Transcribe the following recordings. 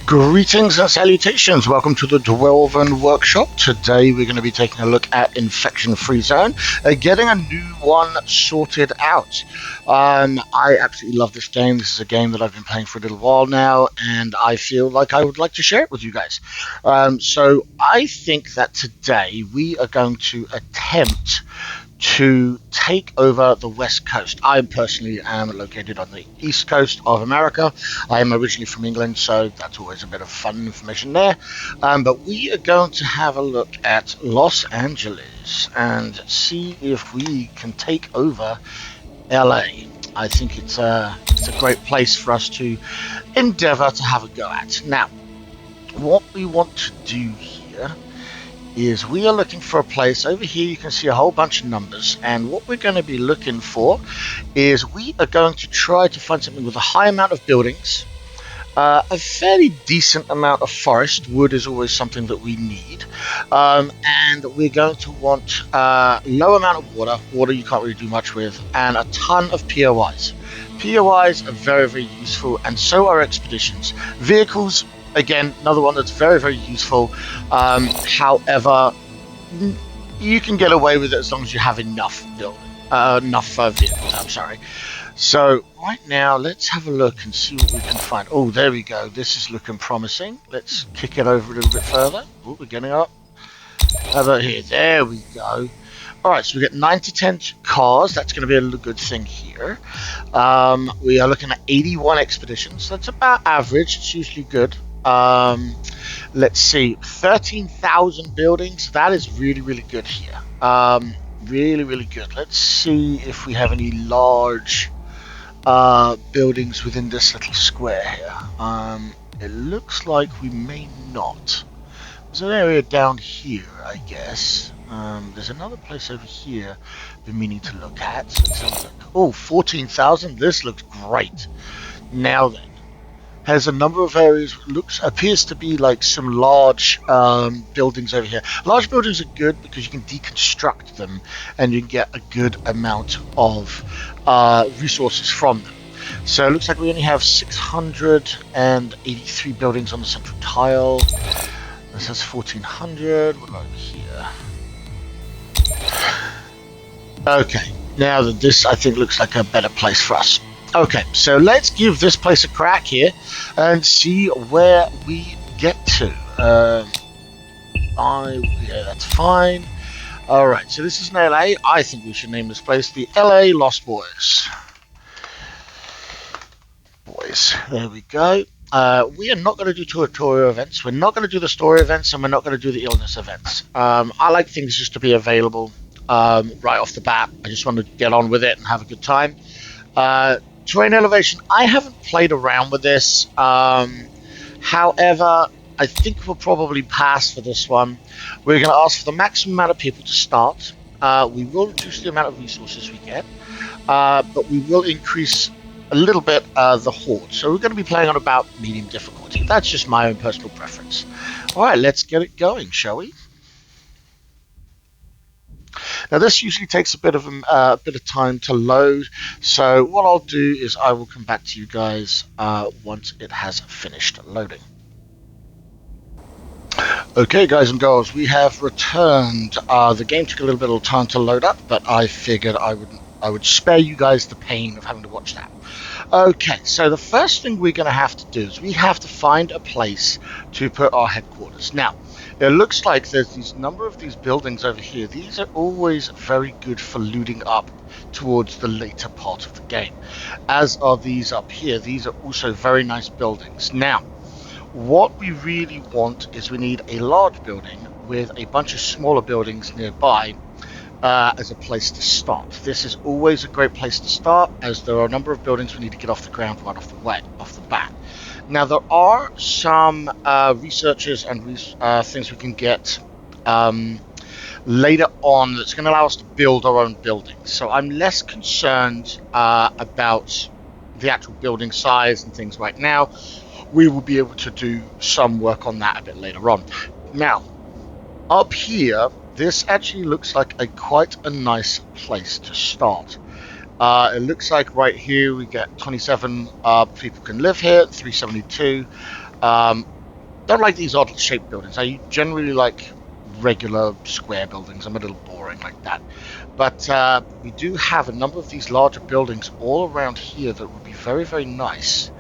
Greetings and salutations. Welcome to the Dwarven Workshop. Today we're going to be taking a look at Infection Free Zone, getting a new one sorted out. I absolutely love this game. This is a game that I've been playing for a little while now, and I feel like I would like to share it with you guys. So I think that today we are going to attempt to take over the West Coast. I personally am located on the East Coast of America. I am originally from England, so that's always a bit of fun information there. But we are going to have a look at Los Angeles and see if we can take over LA. I think it's a great place for us to endeavor to have a go at. Now, what we want to do here is we are looking for a place. Over here you can see a whole bunch of numbers, and what we're going to be looking for is we are going to try to find something with a high amount of buildings, a fairly decent amount of forest. Wood is always something that we need, and we're going to want a low amount of water you can't really do much with, and a ton of POIs. POIs are very, very useful, and so are expeditions. Vehicles, again, another one that's very, very useful. However, you can get away with it as long as you have enough vehicles. I'm sorry. So right now, let's have a look and see what we can find. Oh, there we go. This is looking promising. Let's kick it over a little bit further. Oh, we're getting up. How about here? There we go. All right, so we get 9 to 10 cars. That's going to be a good thing here. We are looking at 81 expeditions. That's about average. It's usually good. Let's see, 13,000 buildings. That is really, really good here. Really, really good. Let's see if we have any large buildings within this little square here. It looks like we may not. There's an area down here, I guess. There's another place over here I've been meaning to look at. So let's have a look. Oh, 14,000. This looks great. Now then, has a number of areas, appears to be like some large buildings over here. Large buildings are good because you can deconstruct them and you can get a good amount of resources from them. So it looks like we only have 683 buildings on the central tile. This has 1400. What about here? Okay, now that this I think looks like a better place for us. Okay, so let's give this place a crack here and see where we get to. Yeah, that's fine. Alright, so this is in LA. I think we should name this place the LA Lost Boys. There we go. We are not going to do tutorial events. We're not going to do the story events, and we're not going to do the illness events. I like things just to be available right off the bat. I just want to get on with it and have a good time. Terrain elevation, I haven't played around with this. However, I think we'll probably pass for this one. We're going to ask for the maximum amount of people to start. We will reduce the amount of resources we get, but we will increase a little bit the horde. So we're going to be playing on about medium difficulty. That's just my own personal preference. All right, let's get it going, shall we? Now this usually takes a bit of time to load, so what I'll do is I will come back to you guys once it has finished loading. Okay, guys and girls, we have returned. The game took a little bit of time to load up, but I figured I would spare you guys the pain of having to watch that. Okay, so the first thing we're going to have to do is we have to find a place to put our headquarters. Now, it looks like there's these number of these buildings over here. These are always very good for looting up towards the later part of the game, as are these up here. These are also very nice buildings. Now, what we really want is we need a large building with a bunch of smaller buildings nearby as a place to start. This is always a great place to start, as there are a number of buildings we need to get off the ground right off the bat. Now, there are some researches and things we can get later on that's going to allow us to build our own buildings. So I'm less concerned about the actual building size and things right now. We will be able to do some work on that a bit later on. Now, up here, this actually looks like quite a nice place to start. It looks like right here we get 27 people can live here, 372. don't like these odd shaped buildings. I generally like regular square buildings. I'm a little boring like that. But we do have a number of these larger buildings all around here that would be very, very nice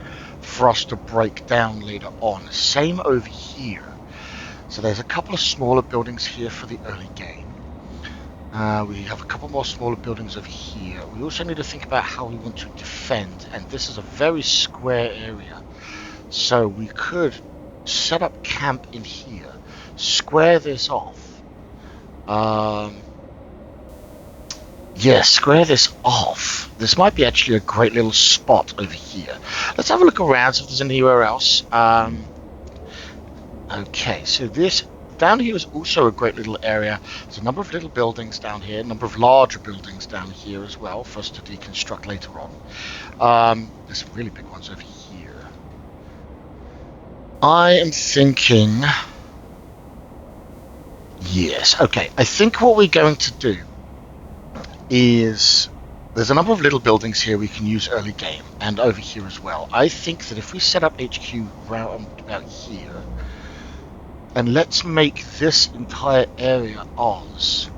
for us to break down later on. Same over here. So there's a couple of smaller buildings here for the early game. We have a couple more smaller buildings over here. We also need to think about how we want to defend, and this is a very square area. So we could set up camp in here, square this off. Yeah, square this off. This might be actually a great little spot over here. Let's have a look around, see if there's anywhere else. Okay, so this down here is also a great little area. There's a number of little buildings down here, a number of larger buildings down here as well for us to deconstruct later on. There's some really big ones over here. I am thinking... Yes, okay. I think what we're going to do is... There's a number of little buildings here we can use early game, and over here as well. I think that if we set up HQ round about here, and let's make this entire area ours,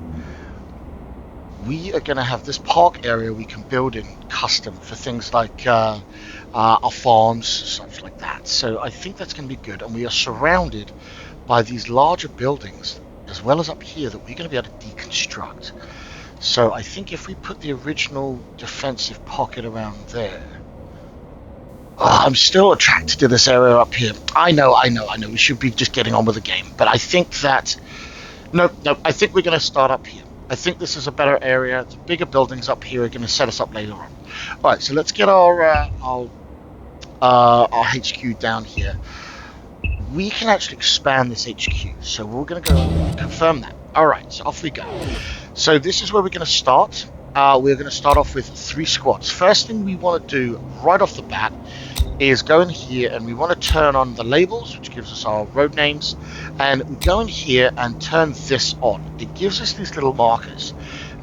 we are going to have this park area we can build in custom for things like our farms, such like that. So I think that's going to be good, and we are surrounded by these larger buildings, as well as up here, that we're going to be able to deconstruct. So I think if we put the original defensive pocket around there... I'm still attracted to this area up here. I know. We should be just getting on with the game. But I think that... No, I think we're going to start up here. I think this is a better area. The bigger buildings up here are going to set us up later on. Alright, so let's get our HQ down here. We can actually expand this HQ. So we're going to go confirm that. Alright, so off we go. So this is where we're going to start. We're going to start off with 3 squads. First thing we want to do right off the bat is go in here, and we want to turn on the labels, which gives us our road names, and we go in here and turn this on. It gives us these little markers.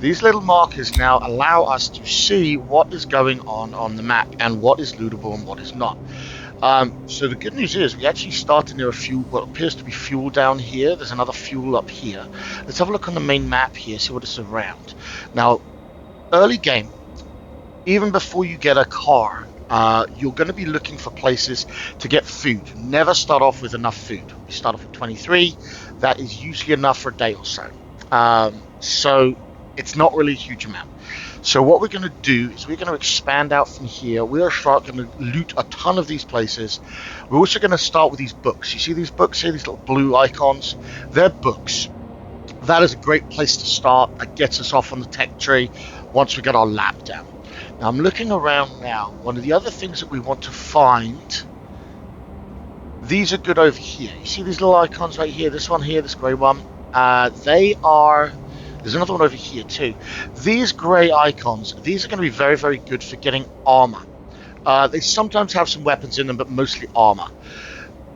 These little markers now allow us to see what is going on the map and what is lootable and what is not. So the good news is we actually started near a fuel, what appears to be fuel down here. There's another fuel up here. Let's have a look on the main map here, see what it's around. Now, early game, even before you get a car, you're going to be looking for places to get food. Never start off with enough food. You start off with 23. That is usually enough for a day or so. So it's not really a huge amount. So what we're going to do is we're going to expand out from here. We are going to loot a ton of these places. We're also going to start with these books. You see these books here, these little blue icons? They're books. That is a great place to start. That gets us off on the tech tree once we get our lab down. Now I'm looking around now. One of the other things that we want to find, these are good over here. You see these little icons right here, this one here, this grey one? There's another one over here too. These grey icons, these are going to be very, very good for getting armor. They sometimes have some weapons in them, but mostly armor.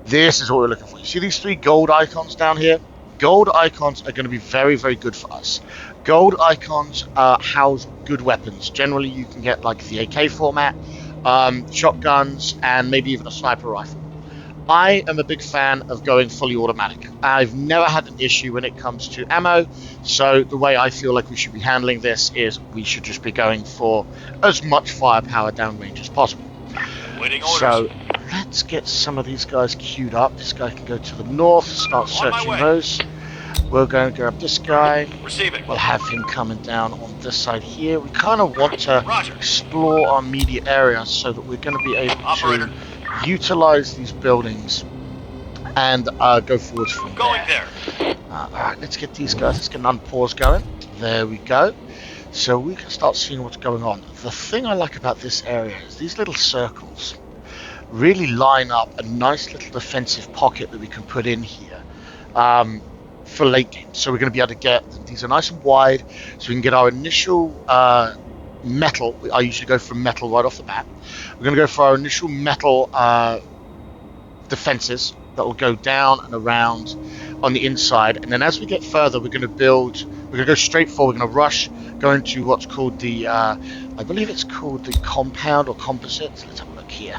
This is what we're looking for. You see these 3 gold icons down here? Gold icons are going to be very, very good for us. Gold icons house good weapons. Generally, you can get like the AK format, shotguns, and maybe even a sniper rifle. I am a big fan of going fully automatic. I've never had an issue when it comes to ammo, so the way I feel like we should be handling this is we should just be going for as much firepower downrange as possible. Waiting orders. So let's get some of these guys queued up. This guy can go to the north, start searching those. We're going to grab this guy. Receiving. We'll have him coming down on this side here. We kind of want to explore our immediate area so that we're going to be able to utilize these buildings and go forwards from there. Alright, let's get these guys. Let's get an unpause going. There we go. So we can start seeing what's going on. The thing I like about this area is these little circles really line up a nice little defensive pocket that we can put in here for late game. So we're going to be able to get, these are nice and wide, so we can get our initial metal. I usually go for metal right off the bat. We're going to go for our initial metal defenses that will go down and around on the inside, and then as we get further, we're going to go straight forward. We're going to rush, go into what's called the I believe it's called the compound or composites. Let's have a look here.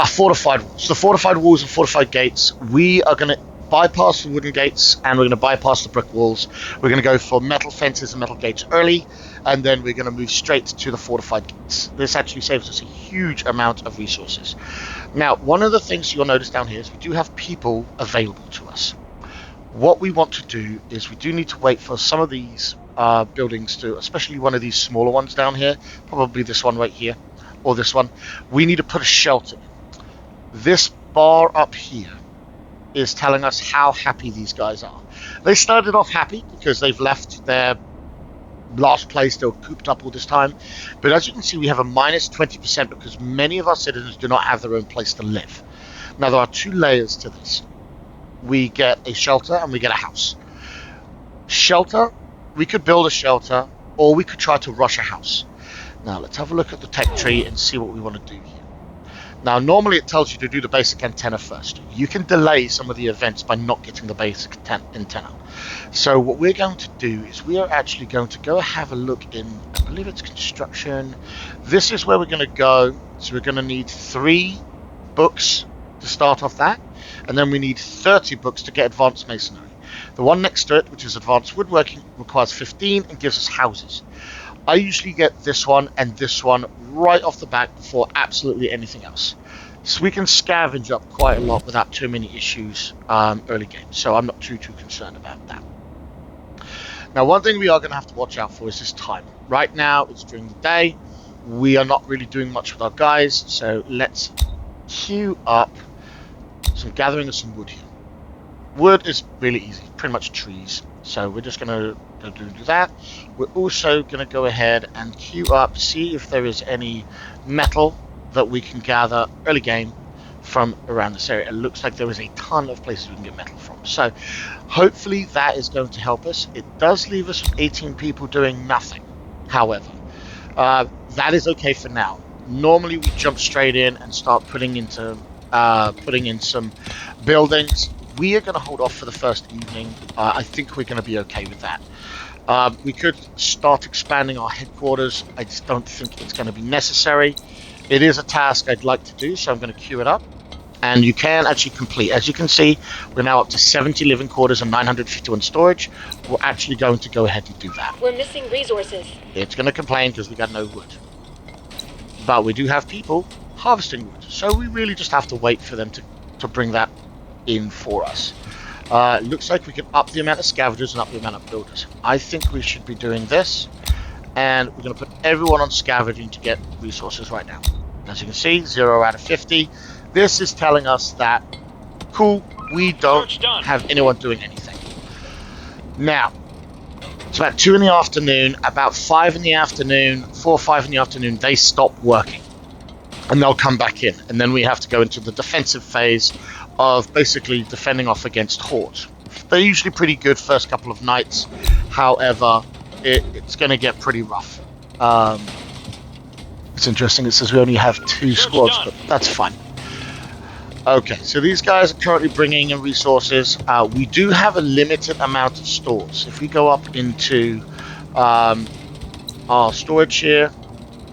Fortified walls. The fortified walls and fortified gates. We are going to bypass the wooden gates and we're going to bypass the brick walls. We're going to go for metal fences and metal gates early, and then we're going to move straight to the fortified gates. This actually saves us a huge amount of resources. Now, one of the things you'll notice down here is we do have people available to us. What we want to do is we do need to wait for some of these buildings to, especially one of these smaller ones down here, probably this one right here, or this one. We need to put a shelter. This bar up here is telling us how happy these guys are. They started off happy because they've left their last place. They were cooped up all this time. But as you can see, we have a minus 20% because many of our citizens do not have their own place to live. Now, there are two layers to this. We get a shelter and we get a house. Shelter, we could build a shelter or we could try to rush a house. Now, let's have a look at the tech tree and see what we want to do here. Now, normally it tells you to do the basic antenna first. You can delay some of the events by not getting the basic antenna. So what we're going to do is we are actually going to go have a look in, I believe it's construction. This is where we're going to go. So we're going to need 3 books to start off that. And then we need 30 books to get advanced masonry. The one next to it, which is advanced woodworking, requires 15 and gives us houses. I usually get this one and this one right off the bat before absolutely anything else. So we can scavenge up quite a lot without too many issues early game. So I'm not too concerned about that. Now, one thing we are going to have to watch out for is this time. Right now, it's during the day. We are not really doing much with our guys. So let's queue up some gathering of some wood here. Wood is really easy, pretty much trees. So we're just going to do that. We're also going to go ahead and queue up, see if there is any metal that we can gather early game from around this area. It looks like there is a ton of places we can get metal from. So hopefully that is going to help us. It does leave us with 18 people doing nothing. However, that is okay for now. Normally we jump straight in and start putting in some buildings. We are going to hold off for the first evening. I think we're going to be okay with that. We could start expanding our headquarters. I just don't think it's going to be necessary. It is a task I'd like to do, so I'm going to queue it up. And you can actually complete. As you can see, we're now up to 70 living quarters and 951 storage. We're actually going to go ahead and do that. We're missing resources. It's going to complain because we got no wood. But we do have people harvesting wood. So we really just have to wait for them to bring that in for us. Looks like we can up the amount of scavengers and up the amount of builders. I think we should be doing this, and we're going to put everyone on scavenging to get resources right now. As you can see, 0 out of 50. This is telling us that, cool, we don't have anyone doing anything. Now, it's about 2 in the afternoon, about 5 in the afternoon, 4 or 5 in the afternoon, they stop working. And they'll come back in, and then we have to go into the defensive phase of basically defending off against hordes. They're usually pretty good first couple of nights. However, it's going to get pretty rough. It's interesting. It says we only have 2 squads, but that's fine. Okay, so these guys are currently bringing in resources. We do have a limited amount of stores. If we go up into our storage here,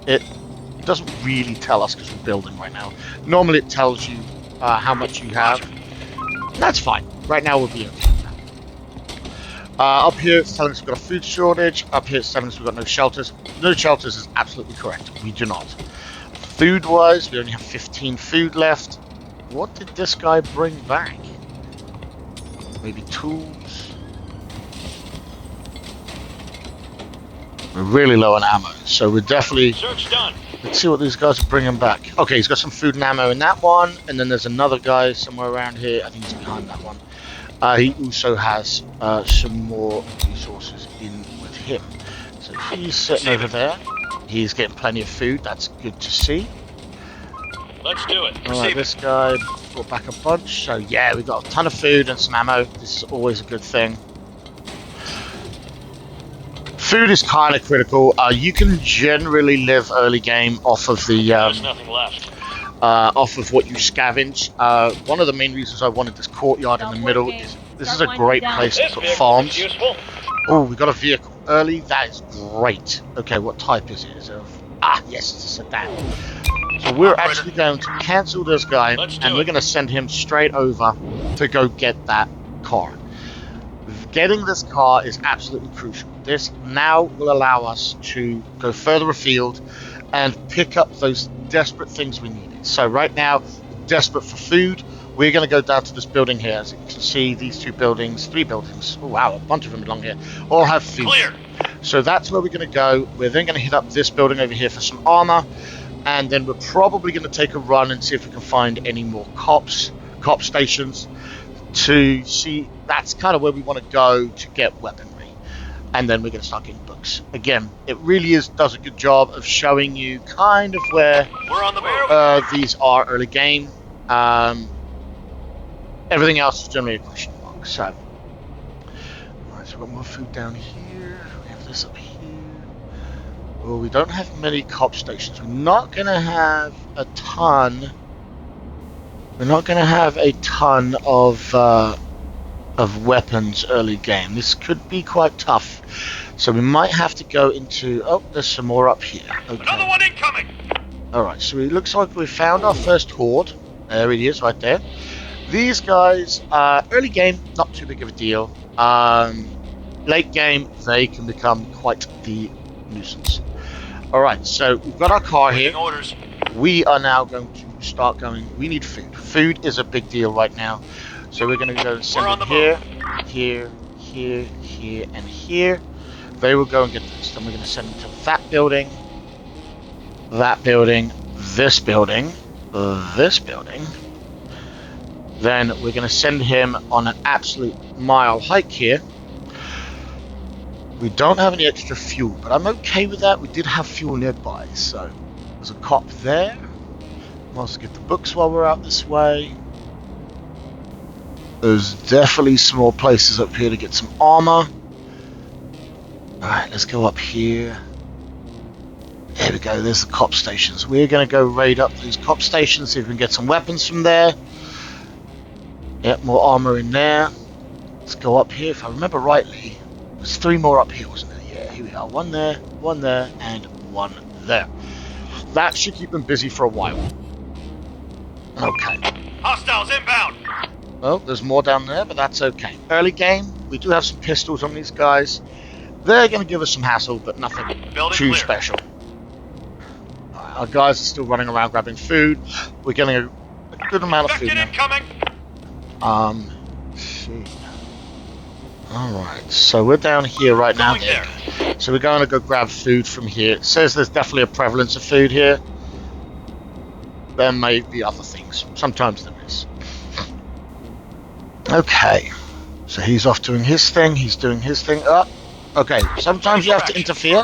it doesn't really tell us because we're building right now. Normally it tells you how much you have. That's fine. Right now we'll be okay. Up here it's telling us we've got a food shortage. Up here it's telling us we've got no shelters. No shelters is absolutely correct. We do not. Food wise, we only have 15 food left. What did this guy bring back? Maybe tools? We're really low on ammo, so we're definitely... Search done. Let's see what these guys are bringing back. Okay, he's got some food and ammo in that one, and then there's another guy somewhere around here. I think he's behind that one. He also has some more resources in with him. So he's sitting over there. He's getting plenty of food. That's good to see. Let's do it. Alright, this guy brought back a bunch. So yeah, we've got a ton of food and some ammo. This is always a good thing. Food is kind of critical. You can generally live early game off of the There's nothing left. off of what you scavenge. One of the main reasons I wanted this courtyard in the middle is this is a great place to put farms. Oh, we got a vehicle early. That is great. Okay, what type is it? Is it Ah, yes, it's a sedan. So we're actually going to cancel this guy, and we're going to send him straight over to go get that car. Getting this car is absolutely crucial. This now will allow us to go further afield and pick up those desperate things we needed. So right now, desperate for food. We're going to go down to this building here. As you can see, these 2 buildings, 3 buildings. Oh, wow, a bunch of them along here. All have food. Clear. So that's where we're going to go. We're then going to hit up this building over here for some armor. And then we're probably going to take a run and see if we can find any more cop stations to see. That's kind of where we want to go to get weaponry. And then we're going to start getting books. Again, it really does a good job of showing you kind of where we're on the move. These are early game. Everything else is generally a question mark. So, all right, so we've got more food down here. We have this up here. Well, we don't have many cop stations. We're not going to have a ton. We're not going to have a ton of weapons early game. This could be quite tough. So we might have to go into... Oh, there's some more up here. Okay. Another one incoming! Alright, so it looks like we found our first horde. There it is, right there. These guys, early game, not too big of a deal. Late game, they can become quite the nuisance. Alright, so we've got our car here. Orders. We are now going to start going. We need food. Food is a big deal right now. So we're going to go and send it here, here, here, here, and here. They will go and get this. Then we're going to send them to that building, this building, this building. Then we're going to send him on an absolute mile hike here. We don't have any extra fuel, but I'm okay with that. We did have fuel nearby, so there's a cop there. We'll also get the books while we're out this way. There's definitely some more places up here to get some armor. Alright, let's go up here. There we go, there's the cop stations. We're going to go raid up these cop stations, see if we can get some weapons from there. Yep, more armor in there. Let's go up here. If I remember rightly, there's 3 more up here, wasn't there? Yeah, here we are. 1 there, and 1 there. That should keep them busy for a while. Okay. Hostiles inbound! Well, there's more down there, but that's okay. Early game, we do have some pistols on these guys. They're going to give us some hassle, but nothing too special. Our guys are still running around grabbing food. We're getting a good amount of food now. Let's see. Alright, so we're down here right now. So we're going to go grab food from here. It says there's definitely a prevalence of food here. There may be other things. Sometimes there is. Okay, so he's off doing his thing. He's doing his thing. Okay, sometimes you have to interfere.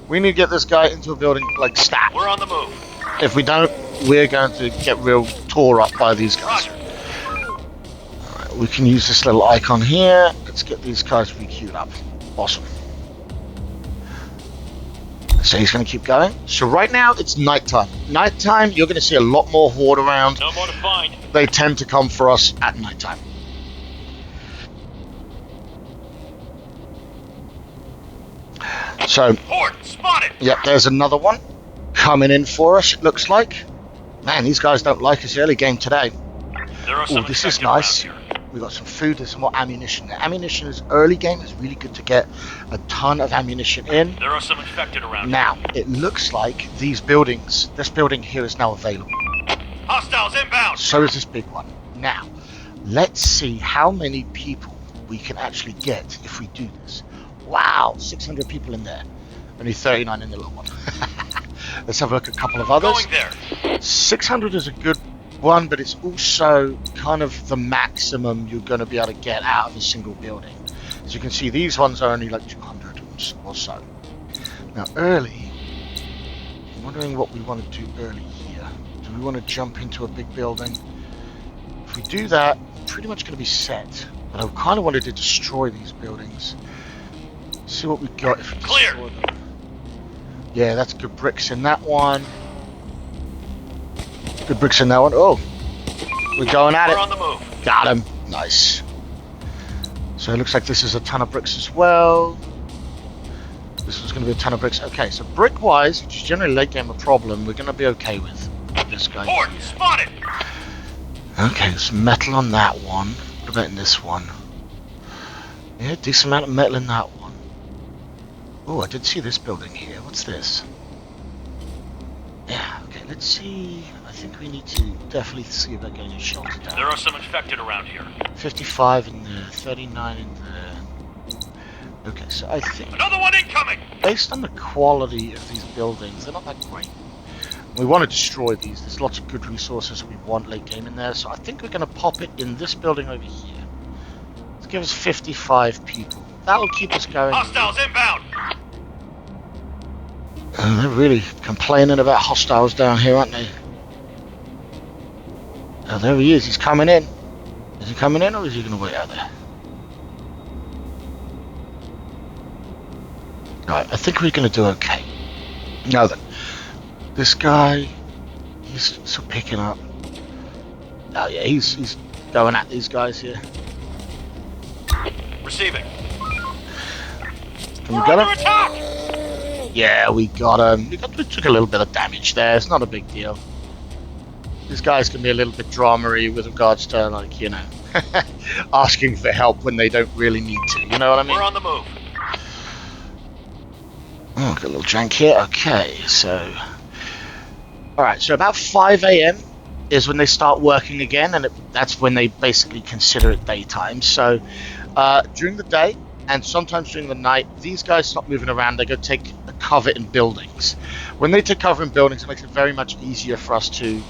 We need to get this guy into a building like stat. We're on the move. If we don't, we're going to get real tore up by these guys. Alright, we can use this little icon here. Let's get these guys re-queued up. Awesome. So he's going to keep going. So right now it's nighttime. Nighttime, you're going to see a lot more horde around. No more to find. They tend to come for us at nighttime. So, horde spotted. Yep, there's another one coming in for us, it looks like. Man, these guys don't like us early game today. Oh, this is nice. We got some food, there's some more ammunition there. Ammunition is early game, it's really good to get a ton of ammunition in. There are some infected around. Now, it looks like these buildings, this building here is now available. Hostiles inbound! So is this big one. Now, let's see how many people we can actually get if we do this. Wow, 600 people in there. Only 39 in the little one. Let's have a look at a couple of others. Going there. 600 is a good one, but it's also kind of the maximum you're going to be able to get out of a single building. As you can see, these ones are only like 200 or so. Now, early, I'm wondering what we want to do early here. Do we want to jump into a big building? If we do that, we're pretty much going to be set. But I kind of wanted to destroy these buildings. See what we got if we destroy them. Yeah, that's good bricks in that one. Good bricks in that one. Oh, we're going at it. We're on the move. Got him. Nice. So it looks like this is a ton of bricks as well. This was going to be a ton of bricks. Okay, so brick-wise, which is generally late game a problem, we're going to be okay with this guy. Horde spotted. Okay, there's some metal on that one. What about in this one? Yeah, decent amount of metal in that one. Oh, I did see this building here. What's this? Yeah, okay, let's see. I think we need to definitely see about getting a shelter down. There are some infected around here. 55 in there, 39 in there. Okay, so I think, Another one incoming. based on the quality of these buildings, they're not that great. We want to destroy these. There's lots of good resources we want late game in there, so I think we're going to pop it in this building over here. Let's give us 55 people. That'll keep us going. Hostiles inbound. They're really complaining about hostiles down here, aren't they? Oh, there he is. He's coming in. Is he coming in, or is he going to wait out there? Right, I think we're going to do okay. Now then, this guy, he's sort of picking up. Oh yeah, he's going at these guys here. Receiving. Can we get him? Attack! Yeah, we got him. We took a little bit of damage there. It's not a big deal. These guys can be a little bit dramery with regards to, like, you know, asking for help when they don't really need to. You know what I mean? We're on the move. Oh, got a little jank here. Okay, so... Alright, so about 5 AM is when they start working again, and that's when they basically consider it daytime. So, during the day, and sometimes during the night, these guys stop moving around. They go take a cover in buildings. When they take cover in buildings, it makes it very much easier for us to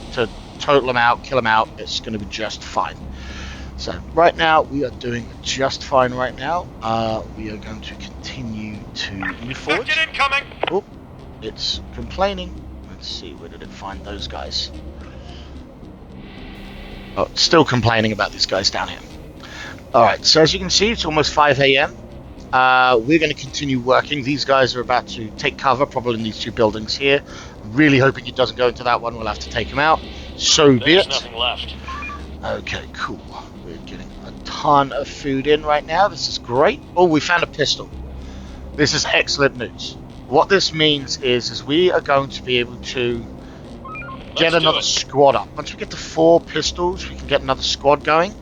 total them out, kill them out. It's going to be just fine. So right now we are doing just fine. Right now we are going to continue to move forward. Infected incoming. Oh, it's complaining. Let's see, where did it find those guys? Oh, it's still complaining about these guys down here. Alright, so as you can see, it's almost 5 AM. We're going to continue working. These guys are about to take cover, probably in these two buildings here. Really hoping he doesn't go into that one. We'll have to take him out. So be it. There's nothing left. Okay, cool. We're getting a ton of food in right now. This is great. Oh, we found a pistol. This is excellent news. What this means is we are going to be able to get another squad up. Once we get to 4 pistols, we can get another squad going.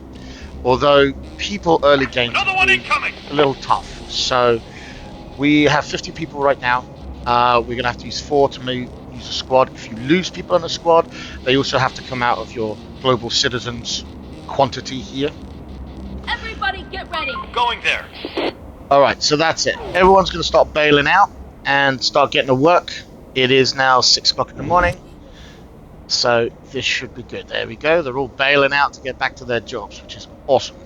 Although people early game Another one incoming. a little tough. So we have 50 people right now. We're going to have to use 4 to use a squad. If you lose people in a squad, they also have to come out of your global citizens quantity here. Everybody get ready. Going there. Alright, so that's it. Everyone's going to start bailing out and start getting to work. It is now 6 o'clock in the morning. So this should be good. There we go. They're all bailing out to get back to their jobs, which is awesome.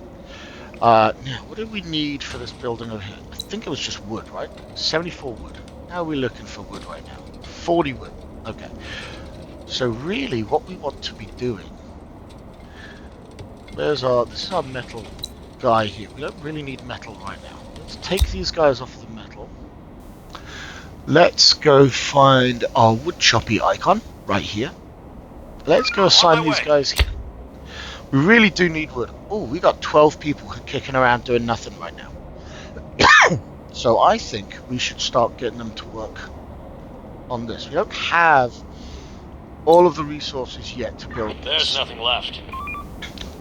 Now, what do we need for this building over here? I think it was just wood, right? 74 wood. How are we looking for wood right now? 40 wood. Okay. So really, what we want to be doing... This is our metal guy here. We don't really need metal right now. Let's take these guys off the metal. Let's go find our wood choppy icon right here. Let's go assign these guys here. We really do need wood. Oh, we got 12 people kicking around doing nothing right now. So I think we should start getting them to work on this. We don't have all of the resources yet to build this. There's nothing left.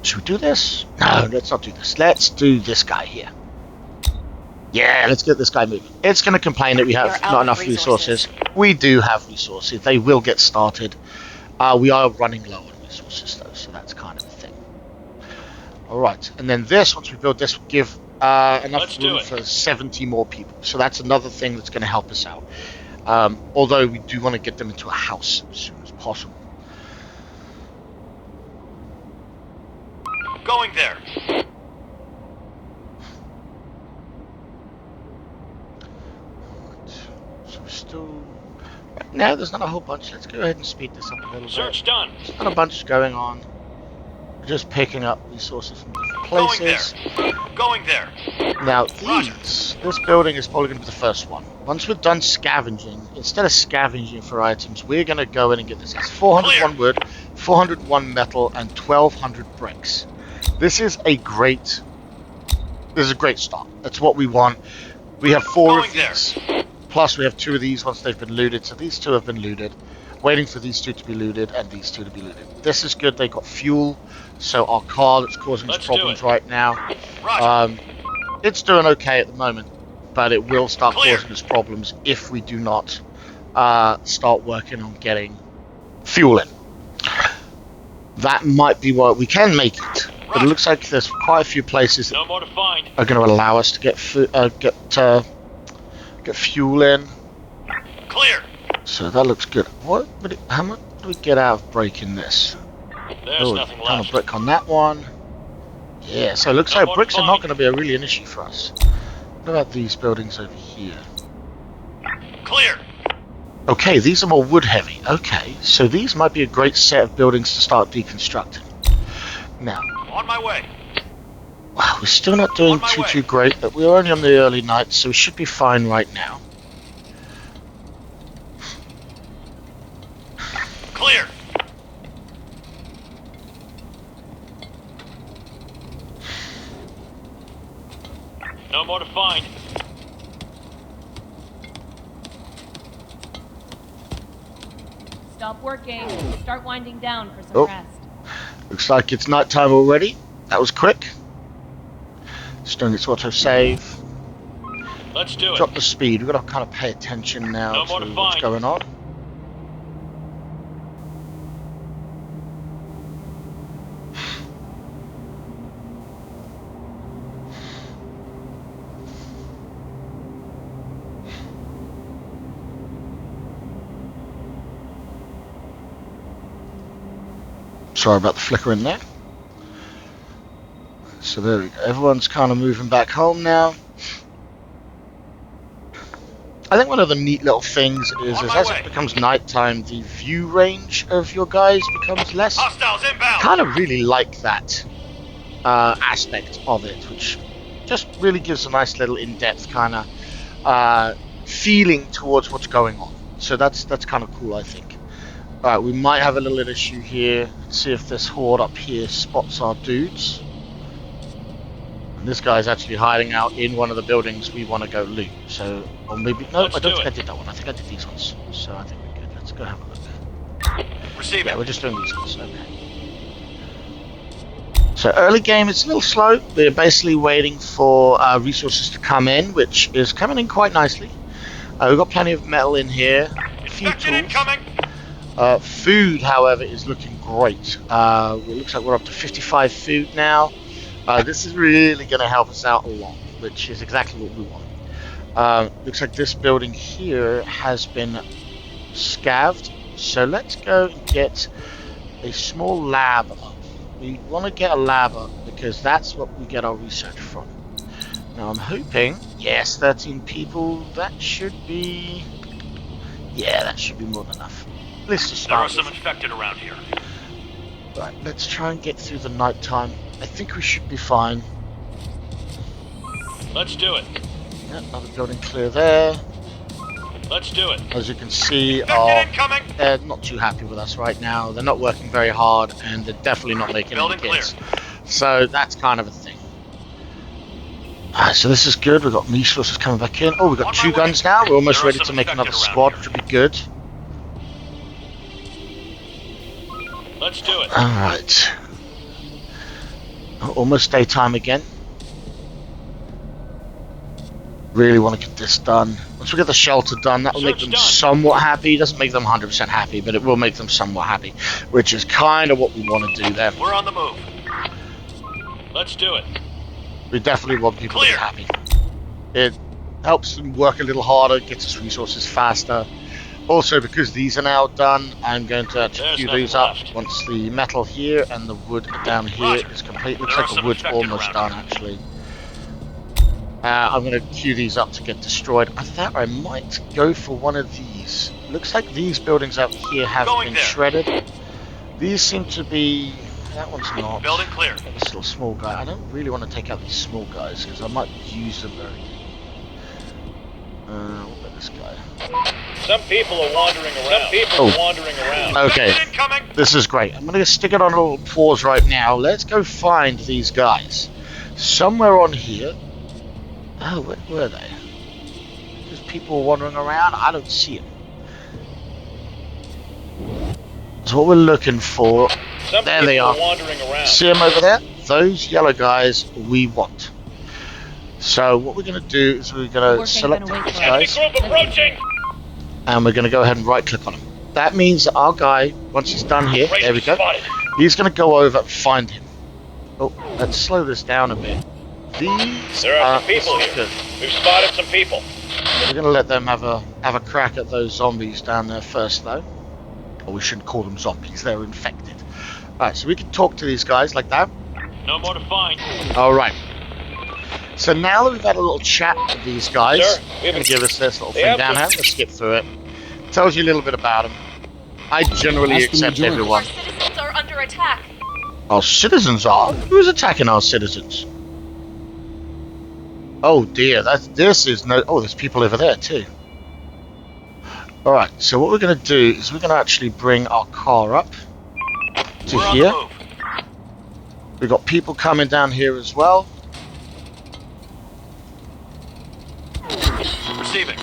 Should we do this? No, let's not do this. Let's do this guy here. Yeah, let's get this guy moving. It's going to complain that we have not enough resources. We do have resources. They will get started. We are running low on resources though, so that's kind of a thing. Alright, and then this, once we build this, will give enough room for 70 more people. So that's another thing that's going to help us out. Although we do want to get them into a house as soon as possible. Going there. So we're still... Right now there's not a whole bunch. Let's go ahead and speed this up a little bit. Search done. There's not a bunch going on. We're just picking up resources from different places. Going there. Now this building is probably going to be the first one. Once we're done scavenging, instead of scavenging for items, we're going to go in and get this. It's 401 wood, 401 metal, and 1200 bricks. This is a great start. That's what we want. We have 4 of these. Plus, we have 2 of these once they've been looted. So these 2 have been looted. Waiting for these 2 to be looted and these 2 to be looted. This is good. They got fuel. So our car that's causing us problems right now, it's doing okay at the moment. But it will start causing us problems if we do not start working on getting fuel in. That might be what we can make it. But it looks like there's quite a few places that are going to allow us to get fuel in. Clear. So that looks good. How much do we get out of breaking this? There's nothing left. Ton of brick on that one. Yeah, so it looks like bricks are not going to be really an issue for us. What about these buildings over here? Clear. Okay, these are more wood heavy. Okay, so these might be a great set of buildings to start deconstructing. Now, on my way. Wow, we're still not doing too great, but we're only on the early night, so we should be fine right now. Clear. No more to find. Stop working. Start winding down for some rest. Looks like it's nighttime already. That was quick. It's doing its auto-save. Let's do it. Drop the speed. We've got to kind of pay attention now to what's going on. Sorry about the flicker in there. So there we go. Everyone's kind of moving back home now. I think one of the neat little things is as it becomes nighttime, the view range of your guys becomes less. Hostiles inbound. Kind of really like that aspect of it, which just really gives a nice little in-depth kind of feeling towards what's going on. So that's kind of cool, I think. Alright, we might have a little issue here. Let's see if this horde up here spots our dudes. And this guy's actually hiding out in one of the buildings we want to go loot. So, or maybe, no, I don't think I did that one. I think I did these ones. So I think we're good. Let's go have a look. Receive Yeah, it. we're just doing these ones. Okay. So early game, it's a little slow. We're basically waiting for resources to come in, which is coming in quite nicely. We've got plenty of metal in here. A few tools. Incoming. Food, however, is looking great. It looks like we're up to 55 food now. This is really going to help us out a lot, which is exactly what we want. Looks like this building here has been scavved. So let's go and get a small lab up. We want to get a lab up because that's what we get our research from. Now I'm hoping, yes, 13 people, that should be, yeah, that should be more than enough. Let's just start. There are some infected around here. Right, let's try and get through the night time. I think we should be fine. Let's do it. Yeah, another building clear there. Let's do it. As you can see, they're not too happy with us right now. They're not working very hard, and they're definitely not making any kills. So that's kind of a thing. So this is good. We've got resources coming back in. Oh, we've got 2 guns now. We're almost ready to make another squad, which would be good. Let's do it. Alright. Almost daytime again. Really want to get this done. Once we get the shelter done, that will make them somewhat happy. It doesn't make them 100% happy, but it will make them somewhat happy, which is kind of what we want to do there. We're on the move. Let's do it. We definitely want people to be happy. It helps them work a little harder, gets us resources faster. Also, because these are now done, I'm going to queue these up once the metal here and the wood down here is complete. Looks like the wood's almost done, actually. I'm going to queue these up to get destroyed. Either that or I might go for one of these. Looks like these buildings out here have been shredded. These seem to be... That one's not. Building clear. This little small guy. I don't really want to take out these small guys because I might use them very... what about this guy? Some people are wandering around. Okay, this is great. I'm going to stick it on a little pause right now. Let's go find these guys. Somewhere on here... Oh, where were they? There's people wandering around? I don't see them. So what we're looking for, there they are. See them over there? Those yellow guys we want. So what we're going to do is we're going to select these guys, and we're going to go ahead and right click on them. That means that our guy, once he's done here, there we go, he's going to go over and find him. Oh, let's slow this down a bit. There are some people here. We've spotted some people. We're going to let them have a crack at those zombies down there first, though. Or we shouldn't call them zombies, they're infected. Alright, so we can talk to these guys like that. No more to find. Alright. So now that we've had a little chat with these guys, Sir, they're going to give us this little thing down here. Let's skip through it. Tells you a little bit about them. I generally accept everyone. Our citizens are under attack. Our citizens are? Who's attacking our citizens? Oh dear, this is no... Oh, there's people over there too. Alright, so what we're going to do is we're going to actually bring our car up to here. We've got people coming down here as well. Receiving.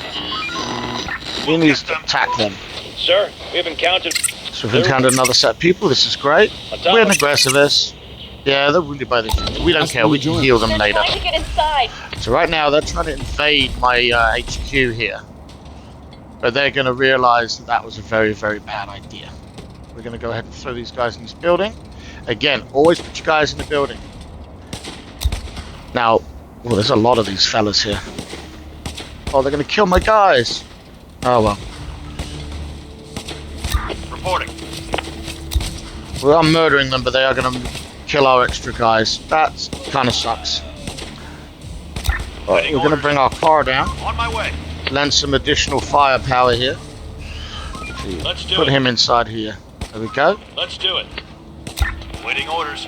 We need to attack them. Sir, we've encountered... So we've encountered another set of people. This is great. We're an aggressivist. Yeah, they're wounded by this. We don't care. We can heal them later. Trying to get inside. So right now they're trying to invade my HQ here. But they're going to realise that that was a very, very bad idea. We're going to go ahead and throw these guys in this building. Again, always put your guys in the building. Now, oh, there's a lot of these fellas here. Oh, they're going to kill my guys. Oh, well. Reporting. We are murdering them, but they are going to kill our extra guys. That kind of sucks. Right, we're going to bring our car down. On my way. Lend some additional firepower here. Let's do Put it. him inside here. There we go. Let's do it. Waiting orders.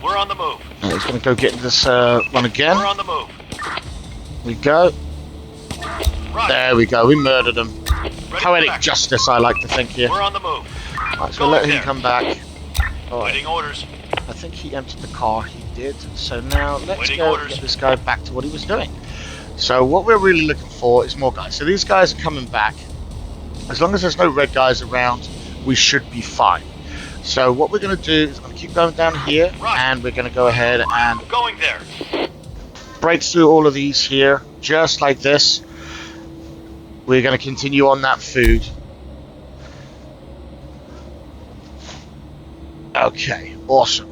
We're on the move. Right, he's going to go get this one again. We're on the move. We go. Right. There we go. We murdered him. Ready Poetic justice, I like to think here. We're on the move. Right, so we'll let him come back. Alright. Waiting orders. I think he emptied the car. He did. So now let's Waiting go orders. get this guy back to what he was doing. So what we're really looking for is more guys. So these guys are coming back. As long as there's no red guys around, we should be fine. So what we're going to do is I'm going to keep going down here, and we're going to go ahead and Going there. break through all of these here, just like this. We're going to continue on that food. Okay, awesome.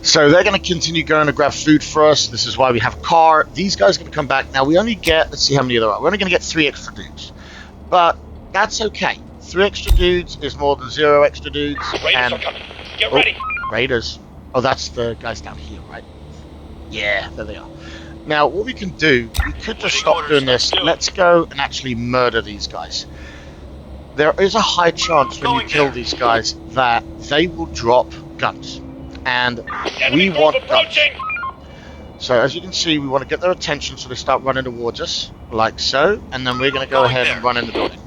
So they're going to continue going to grab food for us. This is why we have a car. These guys are going to come back. Now we only get, let's see how many there are. We're only going to get 3 extra dudes. But that's okay. 3 extra dudes is more than 0 extra dudes. Raiders are coming. Get ready. Raiders. Oh, that's the guys down here, right? Yeah, there they are. Now, what we can do, we could just stop doing this. Let's go and actually murder these guys. There is a high chance when you kill these guys that they will drop guns. And we want guns. So as you can see, we want to get their attention so they start running towards us, like so. And then we're going to go ahead and run in the building.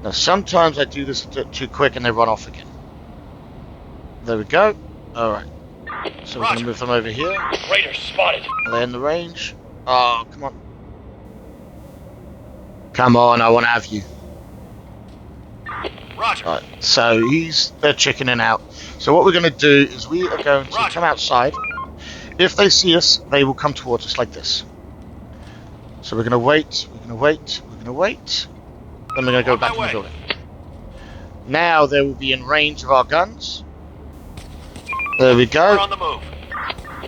Now, sometimes I do this too quick and they run off again. There we go. Alright. So we're going to move them over here. Raiders spotted. Are they in the range? Oh, come on. Come on, I want to have you. Roger. Right, so they're chickening out. So what we're going to do is we are going to come outside. If they see us, they will come towards us like this. So we're going to wait, we're going to wait, we're going to wait. Then we're going to go back in the building. Now they will be in range of our guns. There we go. We're on the move.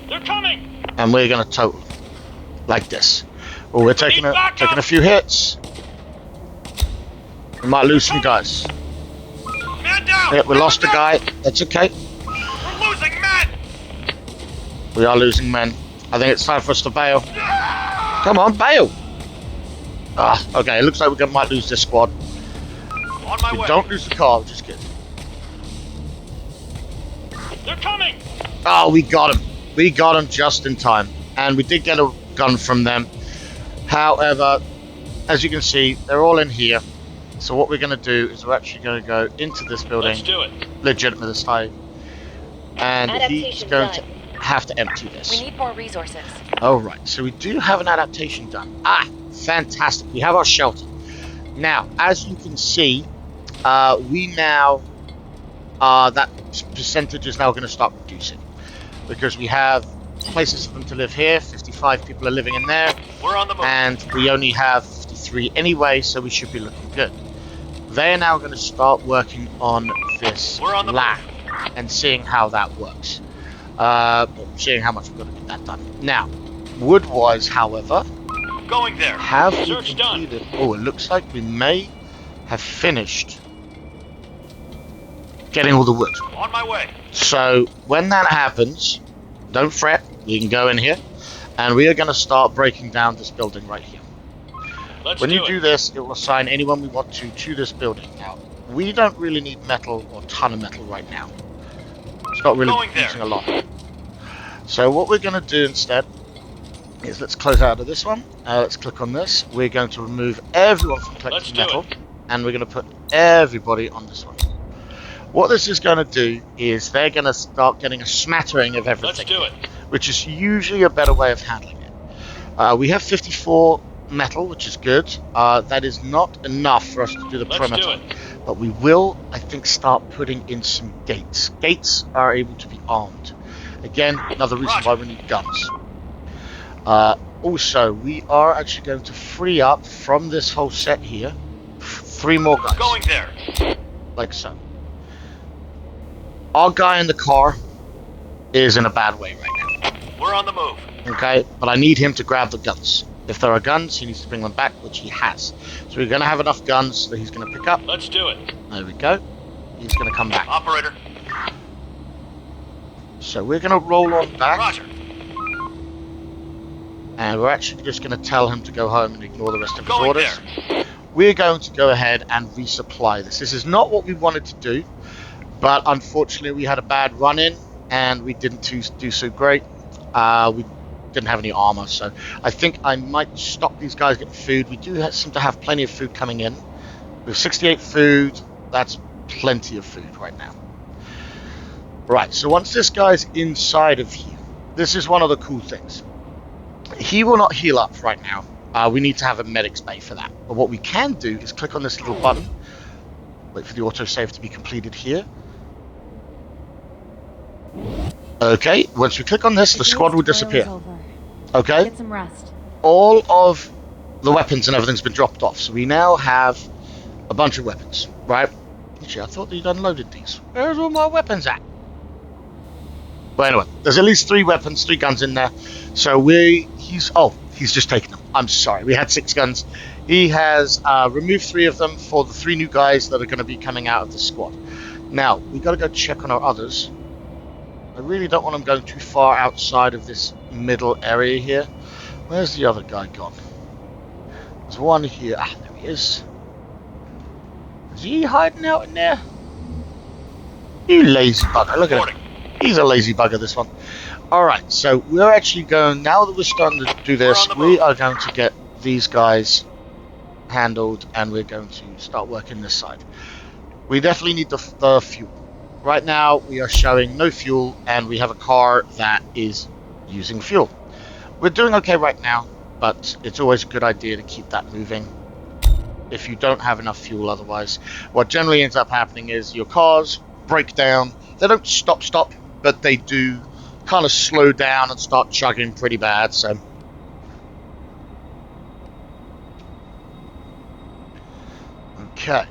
They're coming. And we're going to total like this. Well, we're taking a few hits. We might lose some guys. Man down. Yeah, we lost a guy. That's okay. We're losing men. We are losing men. I think it's time for us to bail. Come on, bail. Ah, okay. It looks like we might lose this squad. On my way. Don't lose the car, which is good. They're coming. Oh, we got him. We got him just in time. And we did get a gun from them. However, as you can see, they're all in here. So what we're going to do is we're actually going to go into this building. Let's do it. Legitimate this time. And he's going to have to empty We this. need more resources. Alright, so we do have an adaptation done. Ah, fantastic. We have our shelter. Now, as you can see, we now, that percentage is now going to start reducing. Because we have places for them to live here, 55 people are living in there. We're on the move. And we only have 53 anyway, so we should be looking good. They are now going to start working on this lab and seeing how that works. Seeing how much we've got to get that done. Now, wood-wise, however, Going there. have we Search completed? done. Oh, it looks like we may have finished getting all the wood. On my way. So when that happens, don't fret. We can go in here, and we are going to start breaking down this building right here. Let's When you do do it. this, it will assign anyone we want to this building. Now, we don't really need metal or a ton of metal right now. It's not really Going there. using a lot. So what we're going to do instead is let's close out of this one. Let's click on this. We're going to remove everyone from collecting Let's do metal, and we're going to put everybody on this one. What this is going to do is they're going to start getting a smattering of Let's everything, do it. which is usually a better way of handling it. We have 54 metal, which is good. That is not enough for us to do the Let's perimeter, do it. but we will, I think, start putting in some gates. Gates are able to be armed. Again, another reason why we need guns. Also, we are actually going to free up from this whole set here 3 more guys, Going there. like so. Our guy in the car is in a bad way right now. We're on the move. Okay, but I need him to grab the guns. If there are guns, he needs to bring them back, which he has. So we're going to have enough guns that he's going to pick up. Let's do it. There we go. He's going to come back. Operator. So we're going to roll on back, Roger. and we're actually just going to tell him to go home and ignore the rest of his Going orders. there. We're going to go ahead and resupply this. This is not what we wanted to do, but unfortunately we had a bad run-in, and we didn't do so great. We didn't have any armor, so I think I might stop these guys getting food. We do seem to have plenty of food coming in. We have 68 food. That's plenty of food right now. Right, so once this guy's inside of you, this is one of the cool things. He will not heal up right now. We need to have a medic's bay for that. But what we can do is click on this little button. Wait for the autosave to be completed here. Okay, once we click on this, the squad will disappear. Okay? Get some rest. All of the weapons and everything's been dropped off. So we now have a bunch of weapons, right? Actually, I thought you'd unloaded these. Where's all my weapons at? But anyway, there's at least 3 weapons, 3 guns in there. So he's just taken them. I'm sorry, we had 6 guns. He has removed 3 of them for the 3 new guys that are going to be coming out of the squad. Now, we got to go check on our others. I really don't want them going too far outside of this middle area here. Where's the other guy gone? There's one here. Ah, there he is. Is he hiding out in there? You lazy bugger. Look at him. He's a lazy bugger, this one. Alright, so we're actually going, now that we're starting to do this, we are going to get these guys handled, and we're going to start working this side. We definitely need the fuel. Right now, we are showing no fuel, and we have a car that is using fuel. We're doing okay right now, but it's always a good idea to keep that moving if you don't have enough fuel otherwise. What generally ends up happening is your cars break down. They don't stop, but they do kind of slow down and start chugging pretty bad, so... Okay.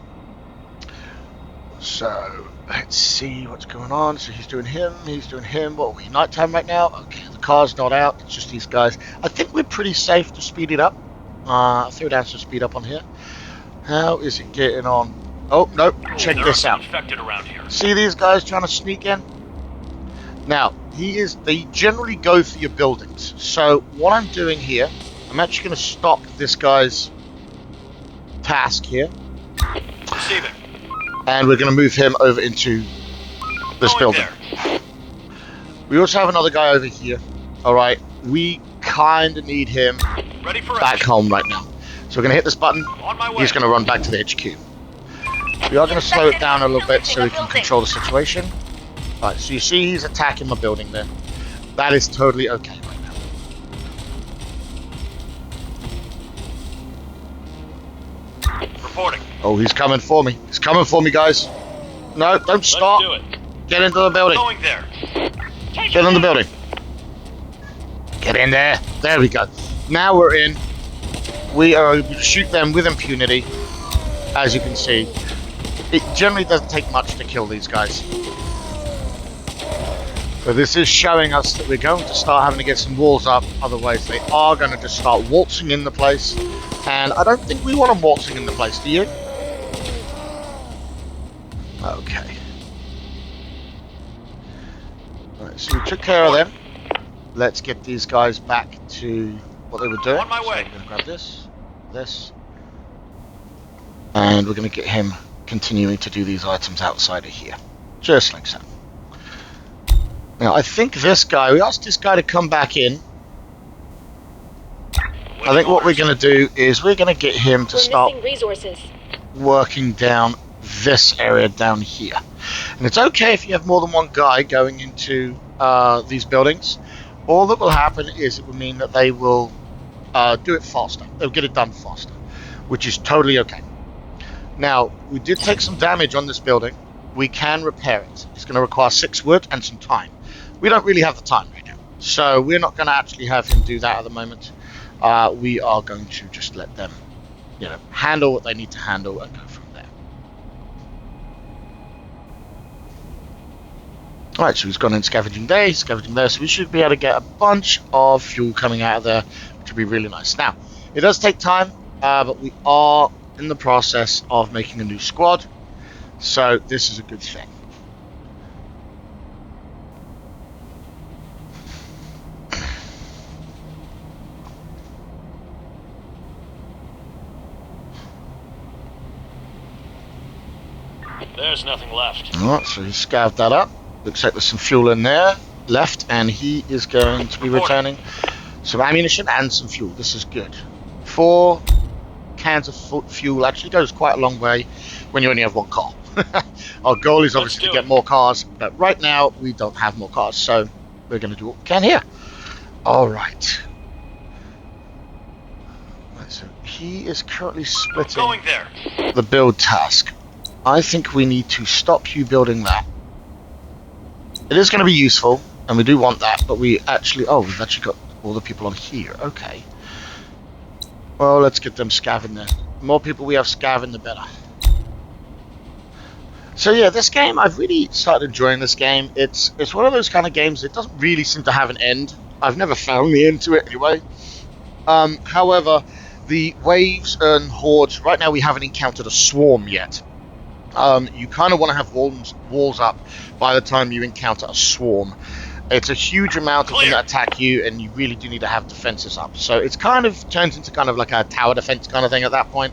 So, let's see what's going on. So he's doing him. What are we, nighttime right now? Okay, the car's not out. It's just these guys. I think we're pretty safe to speed it up. Throw down some speed up on here. How is it getting on? Oh, nope. Check this out. Infected around here. See these guys trying to sneak in? Now, they generally go for your buildings. So, what I'm doing here, I'm actually going to stop this guy's task here. Receive it. And we're going to move him over into this building. There. We also have another guy over here. Alright, we kind of need him Ready for back action. home right now. So we're going to hit this button. On my way. He's going to run back to the HQ. We are going to slow it down a little bit so we can control the situation. Alright, so you see he's attacking my building there. That is totally okay right now. Reporting. Oh, he's coming for me. He's coming for me, guys. No, don't stop. Let's do it. Get into the building. Going there. Get in the building. Get in there. There we go. Now we're in. We are able to shoot them with impunity. As you can see, it generally doesn't take much to kill these guys. But this is showing us that we're going to start having to get some walls up. Otherwise, they are going to just start waltzing in the place. And I don't think we want them waltzing in the place, do you? Okay. Alright, so we took care of them. Let's get these guys back to what they were doing. On my way. So we're going to grab this, and we're going to get him continuing to do these items outside of here. Just like so. Now, I think this guy, we asked this guy to come back in. I think what we're going to do is we're going to get him to start resources. working down this area down here. And it's okay if you have more than one guy going into these buildings. All that will happen is it will mean that they will do it faster. They'll get it done faster, which is totally okay. Now, we did take some damage on this building. We can repair it. It's going to require 6 wood and some time. We don't really have the time right now, so we're not going to actually have him do that at the moment. We are going to just let them, handle what they need to handle and go from there. Alright, so he's gone in scavenging there, so we should be able to get a bunch of fuel coming out of there, which would be really nice. Now, it does take time, but we are in the process of making a new squad, so this is a good thing. There's nothing left. Alright, so he scavved that up. Looks like there's some fuel in there left, and he is going to be returning some ammunition and some fuel. This is good. 4 cans of fuel actually goes quite a long way when you only have 1 car. Our goal is obviously to get more cars, but right now we don't have more cars, so we're going to do what we can here. Alright. So he is currently splitting the build task. I think we need to stop you building that. It is going to be useful, and we do want that, but we've actually got all the people on here. Okay. Well, let's get them scavenging there. The more people we have scavenging, the better. So yeah, this game, I've really started enjoying this game. It's one of those kind of games that doesn't really seem to have an end. I've never found the end to it anyway. However, the waves and hordes, right now we haven't encountered a swarm yet. You kind of want to have walls up by the time you encounter a swarm. It's a huge amount of them that attack you, and you really do need to have defenses up. So it's kind of turns into kind of like a tower defense kind of thing at that point.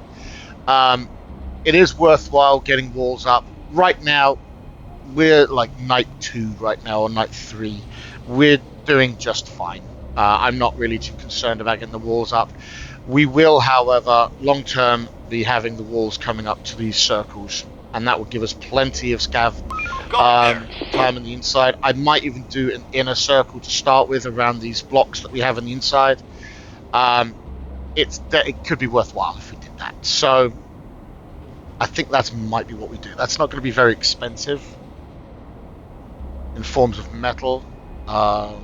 It is worthwhile getting walls up. Right now, we're like night 2 right now, or night 3. We're doing just fine. I'm not really too concerned about getting the walls up. We will, however, long term, be having the walls coming up to these circles, and that will give us plenty of scav time on the inside. I might even do an inner circle to start with around these blocks that we have on the inside. It could be worthwhile if we did that. So I think that might be what we do. That's not going to be very expensive in forms of metal. And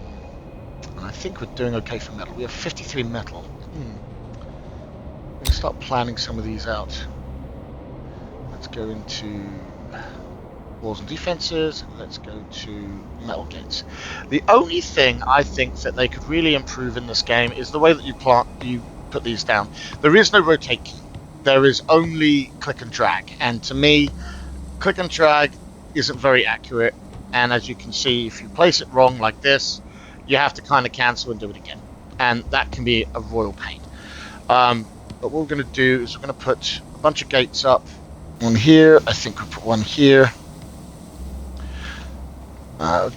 I think we're doing okay for metal. We have 53 metal. We're going to start planning some of these out. Let's go into walls and defenses. Let's go to metal gates. The only thing I think that they could really improve in this game is the way that you put these down. There is no rotate key. There is only click and drag. And to me, click and drag isn't very accurate. And as you can see, if you place it wrong like this, you have to kind of cancel and do it again. And that can be a royal pain. But what we're going to do is we're going to put a bunch of gates up. One here, I think we'll put one here.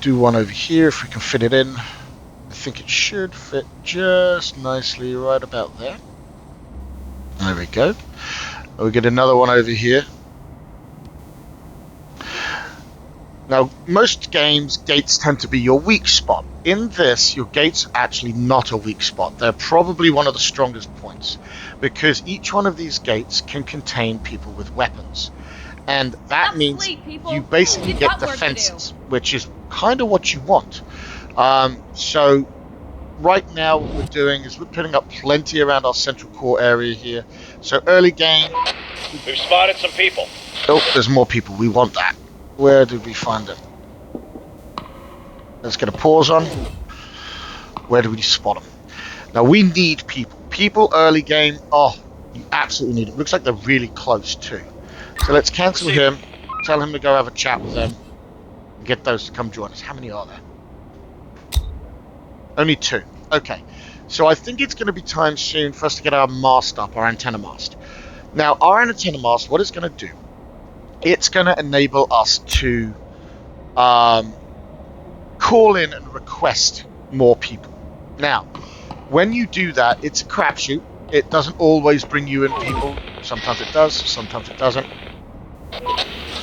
Do one over here if we can fit it in. I think it should fit just nicely right about there. There we go. We get another one over here. Now, most games, gates tend to be your weak spot. In this, your gates are actually not a weak spot. They're probably one of the strongest points, because each one of these gates can contain people with weapons. And that means you basically get defenses, which is kind of what you want. So right now what we're doing is we're putting up plenty around our central core area here. So early game... We've spotted some people. Oh, there's more people. We want that. Where did we find them? Let's get a pause on. Where do we spot them? Now, we need people. People early game. Oh, you absolutely need it. Looks like they're really close, too. So let's cancel him. Tell him to go have a chat with them. And get those to come join us. How many are there? Only 2. Okay. So I think it's going to be time soon for us to get our mast up, our antenna mast. Now, our antenna mast, what it's going to do, it's going to enable us to call in and request more people. Now, when you do that, it's a crapshoot. It doesn't always bring you in people. Sometimes it does, sometimes it doesn't.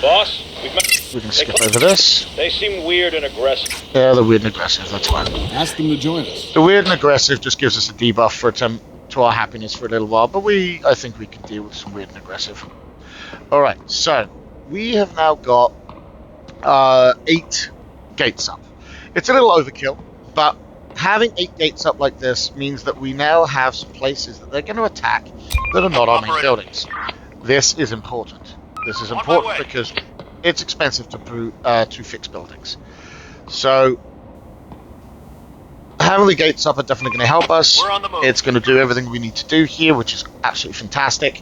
Boss, we can skip over this. They seem weird and aggressive. Yeah, they're weird and aggressive, that's fine. Ask them to join us. The weird and aggressive just gives us a debuff for to our happiness for a little while, but I think we can deal with some weird and aggressive. Alright, so we have now got 8 gates up. It's a little overkill, but having 8 gates up like this means that we now have some places that they're going to attack that are not our main buildings. This is important. This is important because it's expensive to fix buildings. So having the gates up are definitely going to help us. We're on the move. It's going to do everything we need to do here, which is absolutely fantastic.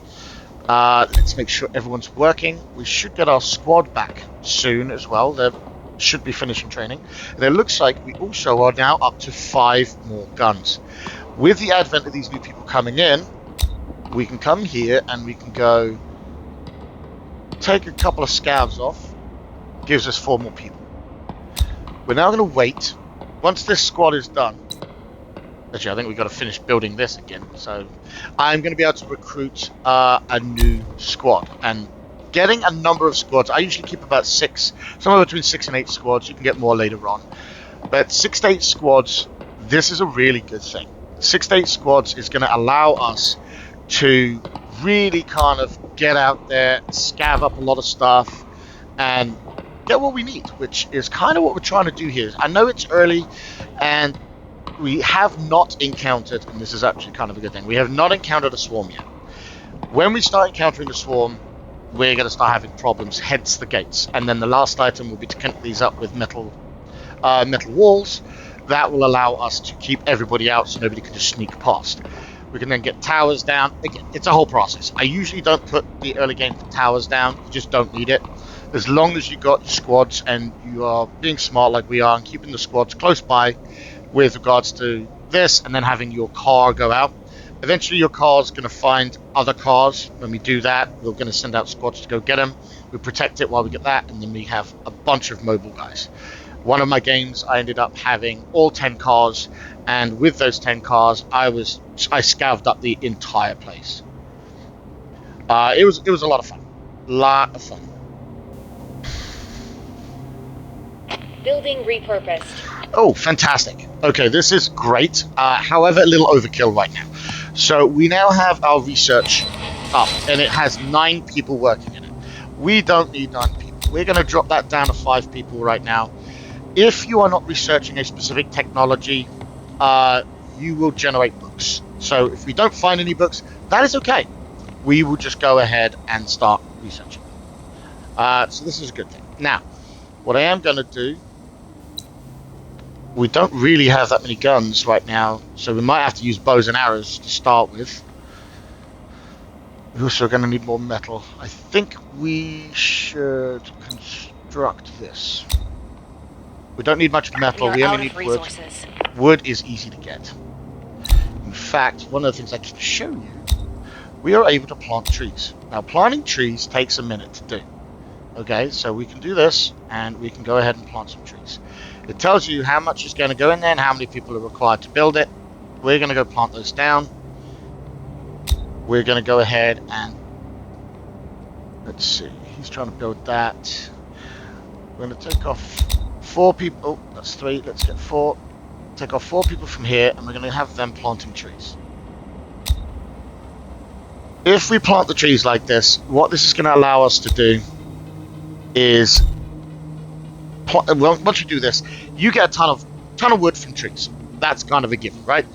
Let's make sure everyone's working. We should get our squad back soon as well. They should be finishing training. And it looks like we also are now up to 5 more guns. With the advent of these new people coming in, we can come here and we can go take a couple of scavs off. Gives us 4 more people. We're now going to wait. Once this squad is done, actually I think we've got to finish building this again, so I'm going to be able to recruit a new squad. And getting a number of squads, I usually keep about 6, somewhere between 6 and 8 squads. You can get more later on, but 6 to 8 squads, this is a really good thing. 6 to 8 squads is going to allow us to really kind of get out there, scav up a lot of stuff, and get what we need, which is kind of what we're trying to do here. I know it's early, and we have not encountered, and this is actually kind of a good thing, we have not encountered a swarm yet. When we start encountering a swarm, we're going to start having problems, hence the gates. And then the last item will be to connect these up with metal walls. That will allow us to keep everybody out so nobody can just sneak past. We can then get towers down. Again, it's a whole process. I usually don't put the early game towers down. You just don't need it. As long as you got your squads and you are being smart like we are and keeping the squads close by with regards to this, and then having your car go out. Eventually your car's going to find other cars. When we do that, we're going to send out squads to go get them. We protect it while we get that, and then we have a bunch of mobile guys. One of my games, I ended up having all 10 cars, and with those 10 cars, I scavved up the entire place. It was a lot of fun. Lot of fun. Building repurposed. Oh, fantastic. Okay, this is great. However, a little overkill right now. So we now have our research up, and it has 9 people working in it. We don't need 9 people. We're going to drop that down to 5 people right now. If you are not researching a specific technology, you will generate books. So if we don't find any books, that is okay. We will just go ahead and start researching. So this is a good thing. Now, what I am going to do, we don't really have that many guns right now, so we might have to use bows and arrows to start with. We're also going to need more metal. I think we should construct this. We don't need much metal, we only need wood. Wood is easy to get. In fact, one of the things I can show you, we are able to plant trees. Now, planting trees takes a minute to do. Okay, so we can do this, and we can go ahead and plant some trees. It tells you how much is going to go in there and how many people are required to build it. We're going to go plant those down. We're going to go ahead and... let's see, he's trying to build that. We're going to take off 4 people. Oh, that's 3. Let's get 4. Take off 4 people from here, and we're going to have them planting trees. If we plant the trees like this, what this is going to allow us to do is, well, once you do this, you get a ton of wood from trees. That's kind of a given, right?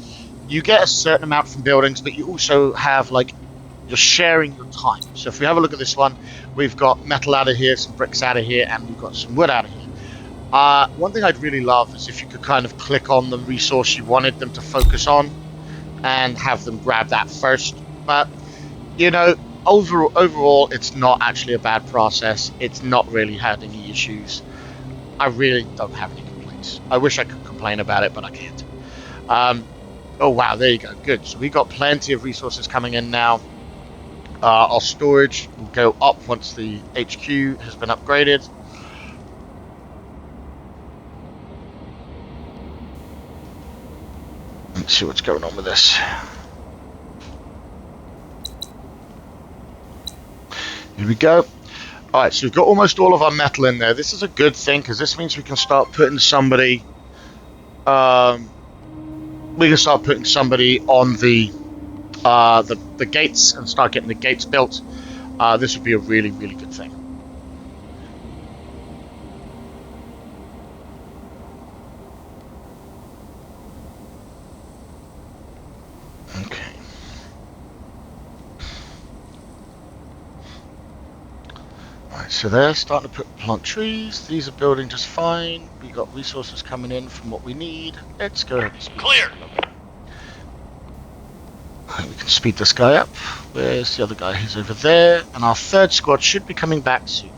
You get a certain amount from buildings, but you also have, like, you're sharing your time. So if we have a look at this one, we've got metal out of here, some bricks out of here, and we've got some wood out of here. One thing I'd really love is if you could kind of click on the resource you wanted them to focus on and have them grab that first. But, you know, overall, it's not actually a bad process. It's not really had any issues. I really don't have any complaints. I wish I could complain about it, but I can't. Oh, wow, there you go. Good. So we've got plenty of resources coming in now. Our storage will go up once the HQ has been upgraded. Let's see what's going on with this. Here we go. Alright, so we've got almost all of our metal in there. This is a good thing, because this means we can start putting somebody... we can start putting somebody on the gates and start getting the gates built. This would be a really, really good thing. Okay. Alright, so they're starting to plant trees. These are building just fine. We got resources coming in from what we need. Let's go ahead and speed. Clear. We can speed this guy up. Where's the other guy? He's over there. And our third squad should be coming back soon.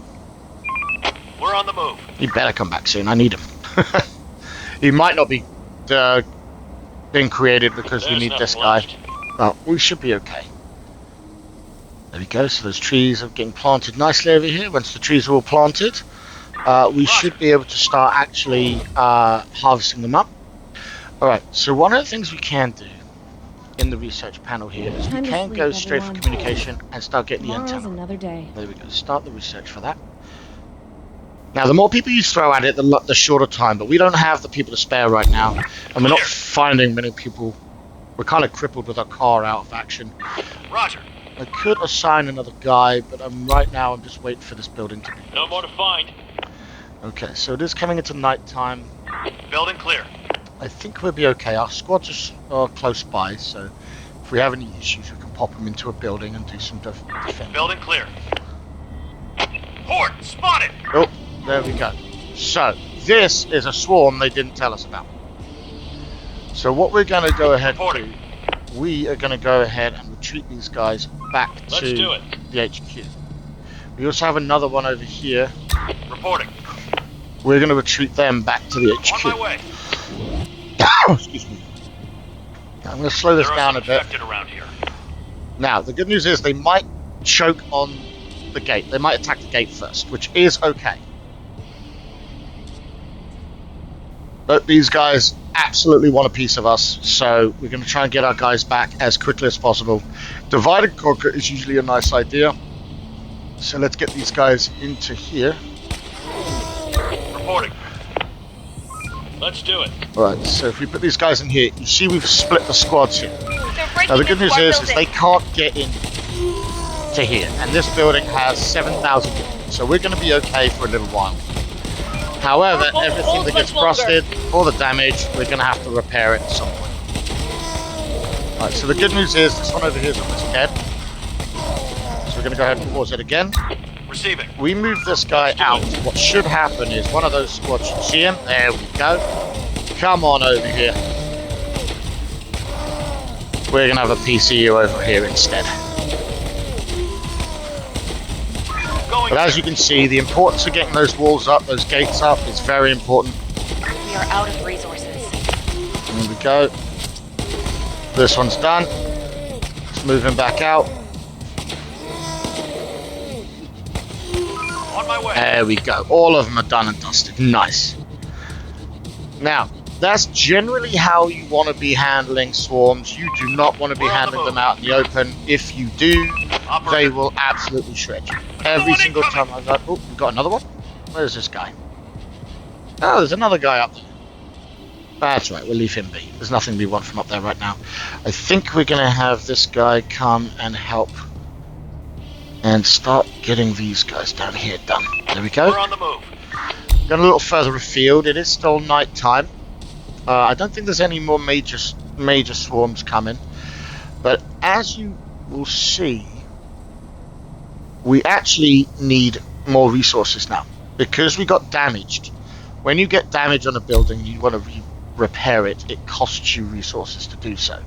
We're on the move. He better come back soon. I need him. He might not be being created because we need this guy. But we should be okay. There we go. So those trees are getting planted nicely over here. Once the trees are all planted, we should be able to start actually harvesting them up. Alright, so one of the things we can do in the research panel here is we can go straight for communication and start getting the intel. Another day. There we go. Start the research for that. Now, the more people you throw at it, the shorter time. But we don't have the people to spare right now, and we're not finding many people. We're kind of crippled with our car out of action. Roger. I could assign another guy, but right now I'm just waiting for this building to be built. No more to find. Okay, so it is coming into night time. Building clear. I think we'll be okay. Our squads are close by, so if we have any issues, we can pop them into a building and do some defending. Building clear. Horde spotted. Oh, there we go. So, this is a swarm they didn't tell us about. So what we're going to go ahead and do, we are going to go ahead and retreat these guys back to the HQ. We also have another one over here. Reporting. We're going to retreat them back to the HQ. On my way. Excuse me. I'm going to slow this down a bit. Around here. Now, the good news is they might choke on the gate. They might attack the gate first, which is okay. But these guys absolutely want a piece of us, so we're going to try and get our guys back as quickly as possible. Divide and conquer is usually a nice idea. So let's get these guys into here. Reporting. Let's do it. Alright, so if we put these guys in here, you see we've split the squads here. Now the good news is they can't get in to here, and this building has 7,000 people, so we're going to be okay for a little while. However, everything that gets frosted or the damage, we're going to have to repair it at some point. Alright, so the good news is this one over here is almost dead. So we're going to go ahead and pause it again. Receiving. We move this guy out. What should happen is one of those squads should see him. There we go. Come on over here. We're going to have a PCU over here instead. But as you can see, the importance of getting those walls up, those gates up, is very important. We are out of resources. There we go. This one's done. Let's move him back out. On my way. There we go. All of them are done and dusted. Nice. Now, that's generally how you want to be handling swarms. You do not want to be handling them out in the open. If you do, they will absolutely shred you. Every single time I've got... Oh, we've got another one. Where's this guy? Oh, there's another guy up there. That's right, we'll leave him be. There's nothing we want from up there right now. I think we're going to have this guy come and help and start getting these guys down here done. There we go. We're on the move. Going a little further afield. It is still night time. I don't think there's any more major swarms coming. But as you will see, we actually need more resources now. Because we got damaged. When you get damage on a building, you want to repair it. It costs you resources to do so.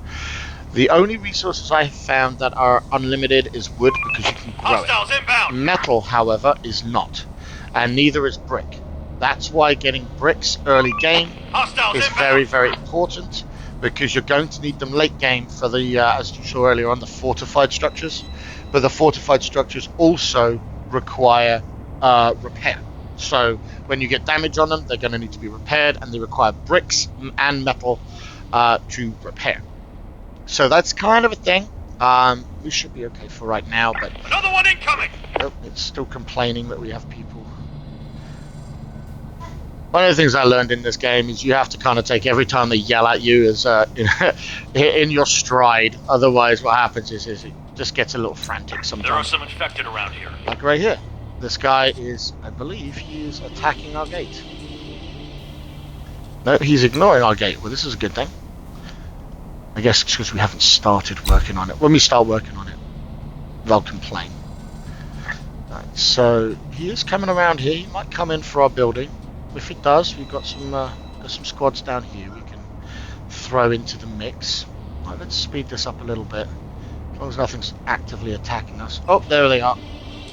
The only resources I have found that are unlimited is wood, because you can grow Hostiles it. inbound. Metal, however, is not. And neither is brick. That's why getting bricks early game Hostiles is inbound. very, very important, because you're going to need them late game for the, as you saw earlier on, the fortified structures. But the fortified structures also require repair. So when you get damage on them, they're going to need to be repaired, and they require bricks and metal to repair. So that's kind of a thing. We should be okay for right now, but Another one incoming. nope, it's still complaining that we have people. One of the things I learned in this game is you have to kind of take every time they yell at you as in your stride. Otherwise, what happens is it just gets a little frantic sometimes. There are some infected around here. Like right here. This guy is, I believe, he is attacking our gate. No, he's ignoring our gate. Well, this is a good thing. I guess it's because we haven't started working on it. When we start working on it, they'll complain. Right, so he is coming around here. He might come in for our building. If it does, we've got some squads down here we can throw into the mix. Right, let's speed this up a little bit. As long as nothing's actively attacking us. Oh, there they are.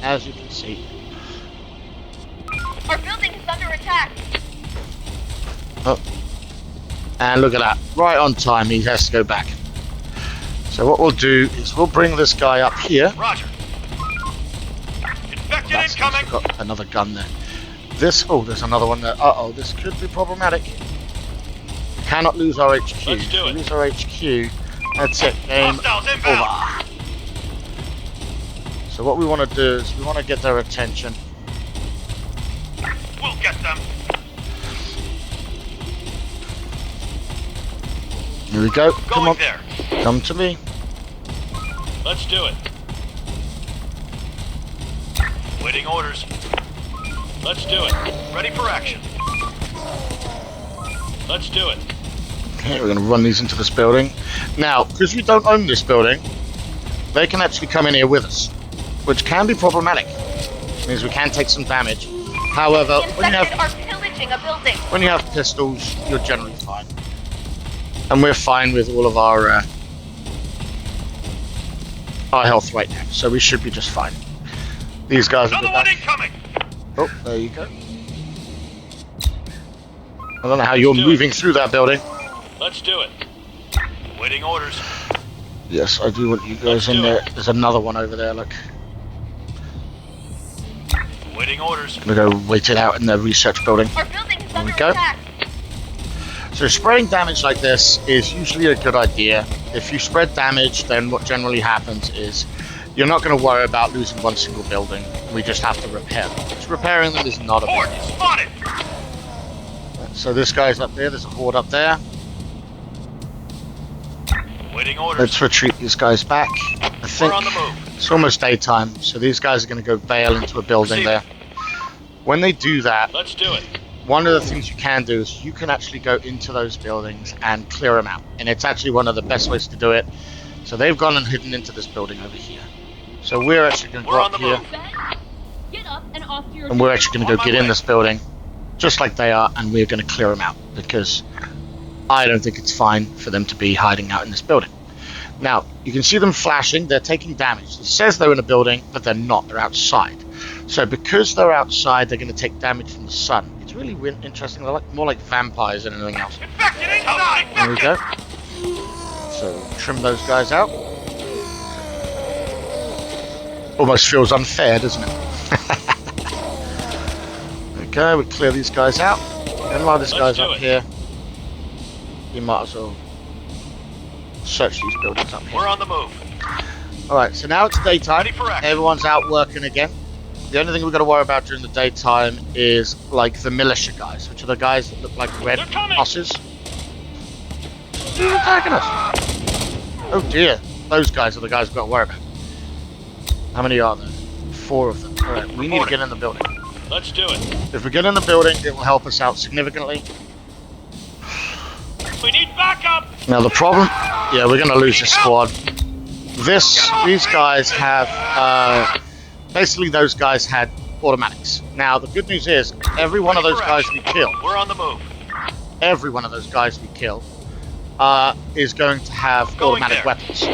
As you can see. Our building is under attack. Oh. And look at that. Right on time, he has to go back. So what we'll do is we'll bring this guy up here. Roger. Infected That's incoming. got another gun there. This, oh, there's another one there. Uh-oh, this could be problematic. We cannot lose our HQ. Let's do it. If we lose our HQ, that's it. Game Hostiles inbound. over. So what we want to do is we want to get their attention. We'll get them. Here we go. Come Going on. there. Come to me. Let's do it. Waiting orders. Let's do it. Ready for action. Let's do it. Okay, we're going to run these into this building. Now, because we don't own this building, they can actually come in here with us, which can be problematic. It means we can take some damage. However, The when you infected have are pillaging a building. when you have pistols, you're generally fine. And we're fine with all of our health right now, so we should be just fine. These guys are Another one back. incoming. Oh, there you go. I don't know how you're Do it. moving through that building. Let's do it. Waiting orders. Yes, I do want you Let's guys in do there. it. There's another one over there, look. Waiting orders. I'm gonna go wait it out in the research building. Our building is There we under go. attack. So spraying damage like this is usually a good idea. If you spread damage, then what generally happens is you're not going to worry about losing one single building. We just have to repair them. Because repairing them is not a big Horde deal. spotted. So this guy's up there. There's a horde up there. Waiting orders. Let's retreat these guys back. I think We're on the move. it's almost daytime, so these guys are going to go bail into a building there. When they do that, Let's do it. one of the things you can do is you can actually go into those buildings and clear them out. And it's actually one of the best ways to do it. So they've gone and hidden into this building over here. So we're actually going to go We're on up the here. move. Get up and off to your And we're actually going to On go my get in way. this building, just like they are, and we're going to clear them out, because I don't think it's fine for them to be hiding out in this building. Now, you can see them flashing, they're taking damage. It says they're in a building, but they're not, they're outside. So because they're outside, they're going to take damage from the sun. It's really interesting, they're more like vampires than anything else. Infected inside. There we go. So, trim those guys out. Almost feels unfair, doesn't it? Okay, we clear these guys out. And while this Let's guy's do up it. here, you might as well search these buildings up here. We're on the move. Alright, so now it's daytime. Ready for action. Everyone's out working again. The only thing we've got to worry about during the daytime is like the militia guys, which are the guys that look like red bosses. Who's attacking us? Oh dear, those guys are the guys we've got to worry about. How many are there? 4 of them. Alright, we need to get in the building. Let's do it. If we get in the building, it will help us out significantly. We need backup! Now the problem, yeah, we're going to lose this squad. These guys have, basically those guys had automatics. Now the good news is, every one of those guys we kill, We're on the move. every one of those guys we kill, is going to have automatic weapons.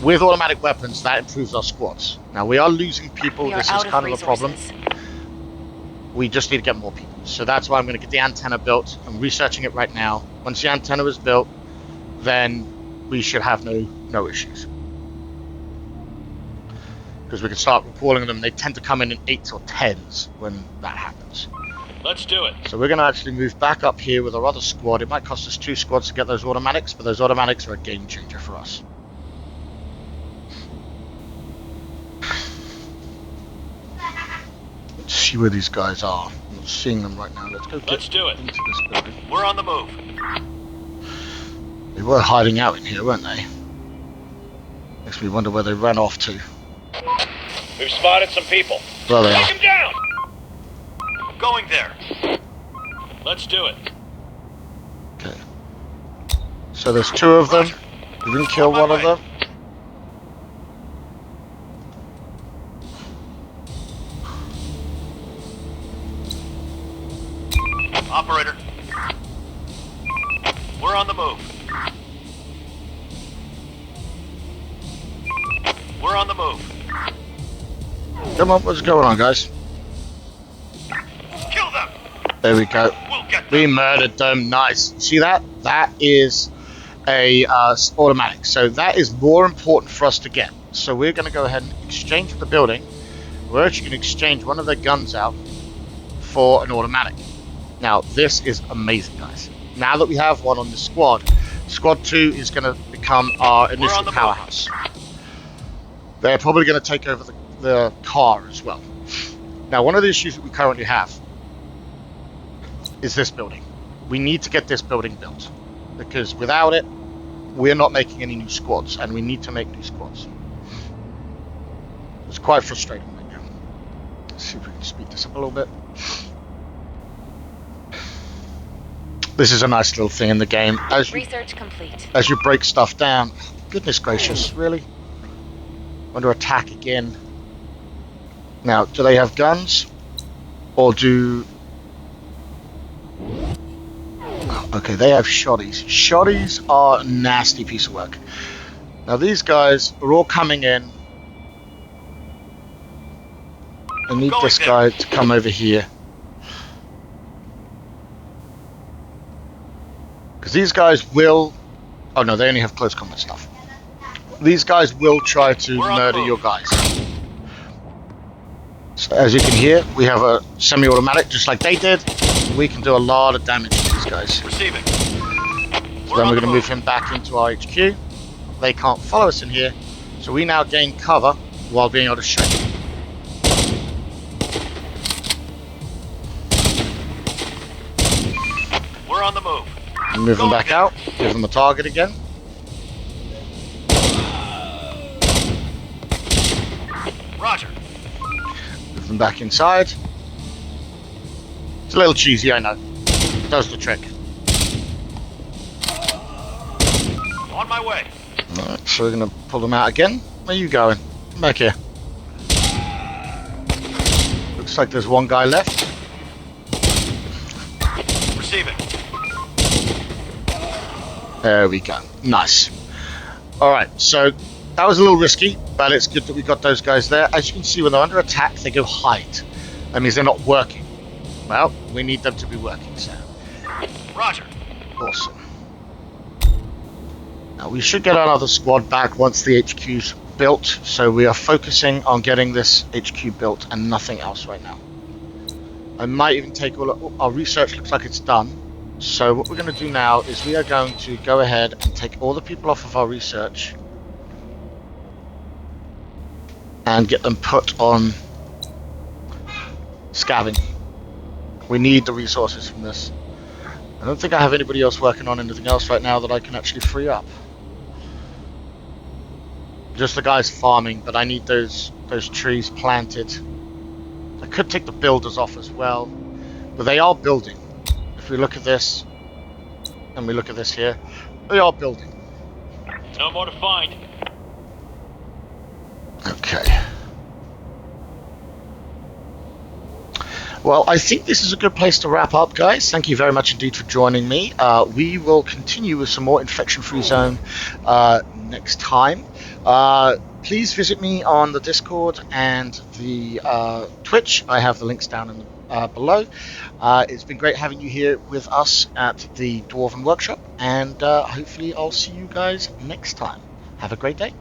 With automatic weapons, that improves our squads. Now we are losing people, this is kind of a problem. We just need to get more people. So that's why I'm going to get the antenna built. I'm researching it right now. Once the antenna is built, then we should have no issues. Because we can start recalling them. They tend to come in 8s or 10s when that happens. Let's do it. So we're going to actually move back up here with our other squad. It might cost us 2 squads to get those automatics, but those automatics are a game changer for us. Let's see where these guys are. I'm not seeing them right now. Let's go get into this building. We're on the move. They were hiding out in here, weren't they? Makes me wonder where they ran off to. We've spotted some people. There they are. Take them down! Going there. Let's do it. Okay. So there's 2 of them. We didn't kill one of them. Operator. We're on the move. We're on the move. Come on, what's going on, guys? Kill them! There we go. We'll get them. We murdered them. Nice. See that? That is a automatic. So that is more important for us to get. So we're going to go ahead and exchange the building. We're actually going to exchange one of their guns out for an automatic. Now, this is amazing, guys. Now that we have one on the squad, Squad 2 is going to become our initial powerhouse. They're probably going to take over the car as well. Now, one of the issues that we currently have is this building. We need to get this building built, because without it, we're not making any new squads, and we need to make new squads. It's quite frustrating right now. Let's see if we can speed this up a little bit. This is a nice little thing in the game. Research complete. As you break stuff down. Goodness gracious, really? Want to attack again? Now, do they have guns? Or do... Okay, they have shotties. Shotties are a nasty piece of work. Now, these guys are all coming in. I need this guy to come over here. Because these guys will... Oh no, they only have close combat stuff. These guys will try to murder your guys. So as you can hear, we have a semi-automatic just like they did. We can do a lot of damage to these guys. Receiving. So then we're going to move him back into our HQ. They can't follow us in here. So we now gain cover while being able to shoot. We're on the move. Move them back out, give them a target again. Roger. Move them back inside. It's a little cheesy, I know. Does the trick. On my way. Alright, so we're going to pull them out again. Where are you going? Come back here. Looks like there's one guy left. Receiving. There we go. Nice. Alright, so that was a little risky, but it's good that we got those guys there. As you can see, when they're under attack, they go hide. That means they're not working. Well, we need them to be working, so. Roger. Awesome. Now, we should get another squad back once the HQ's built, so we are focusing on getting this HQ built and nothing else right now. I might even take all... Our research looks like it's done. So what we're going to do now is we are going to go ahead and take all the people off of our research and get them put on Scavenging. We need the resources from this. I don't think I have anybody else working on anything else right now that I can actually free up. Just the guys farming, but I need those trees planted. I could take the builders off as well, but they are building. If we look at this, and we look at this here, they are building. No more to find. Okay. Well, I think this is a good place to wrap up, guys. Thank you very much indeed for joining me. We will continue with some more Infection-Free Zone next time. Please visit me on the Discord and the Twitch. I have the links down in the, below. It's been great having you here with us at the Dwarven Workshop, and hopefully I'll see you guys next time. Have a great day.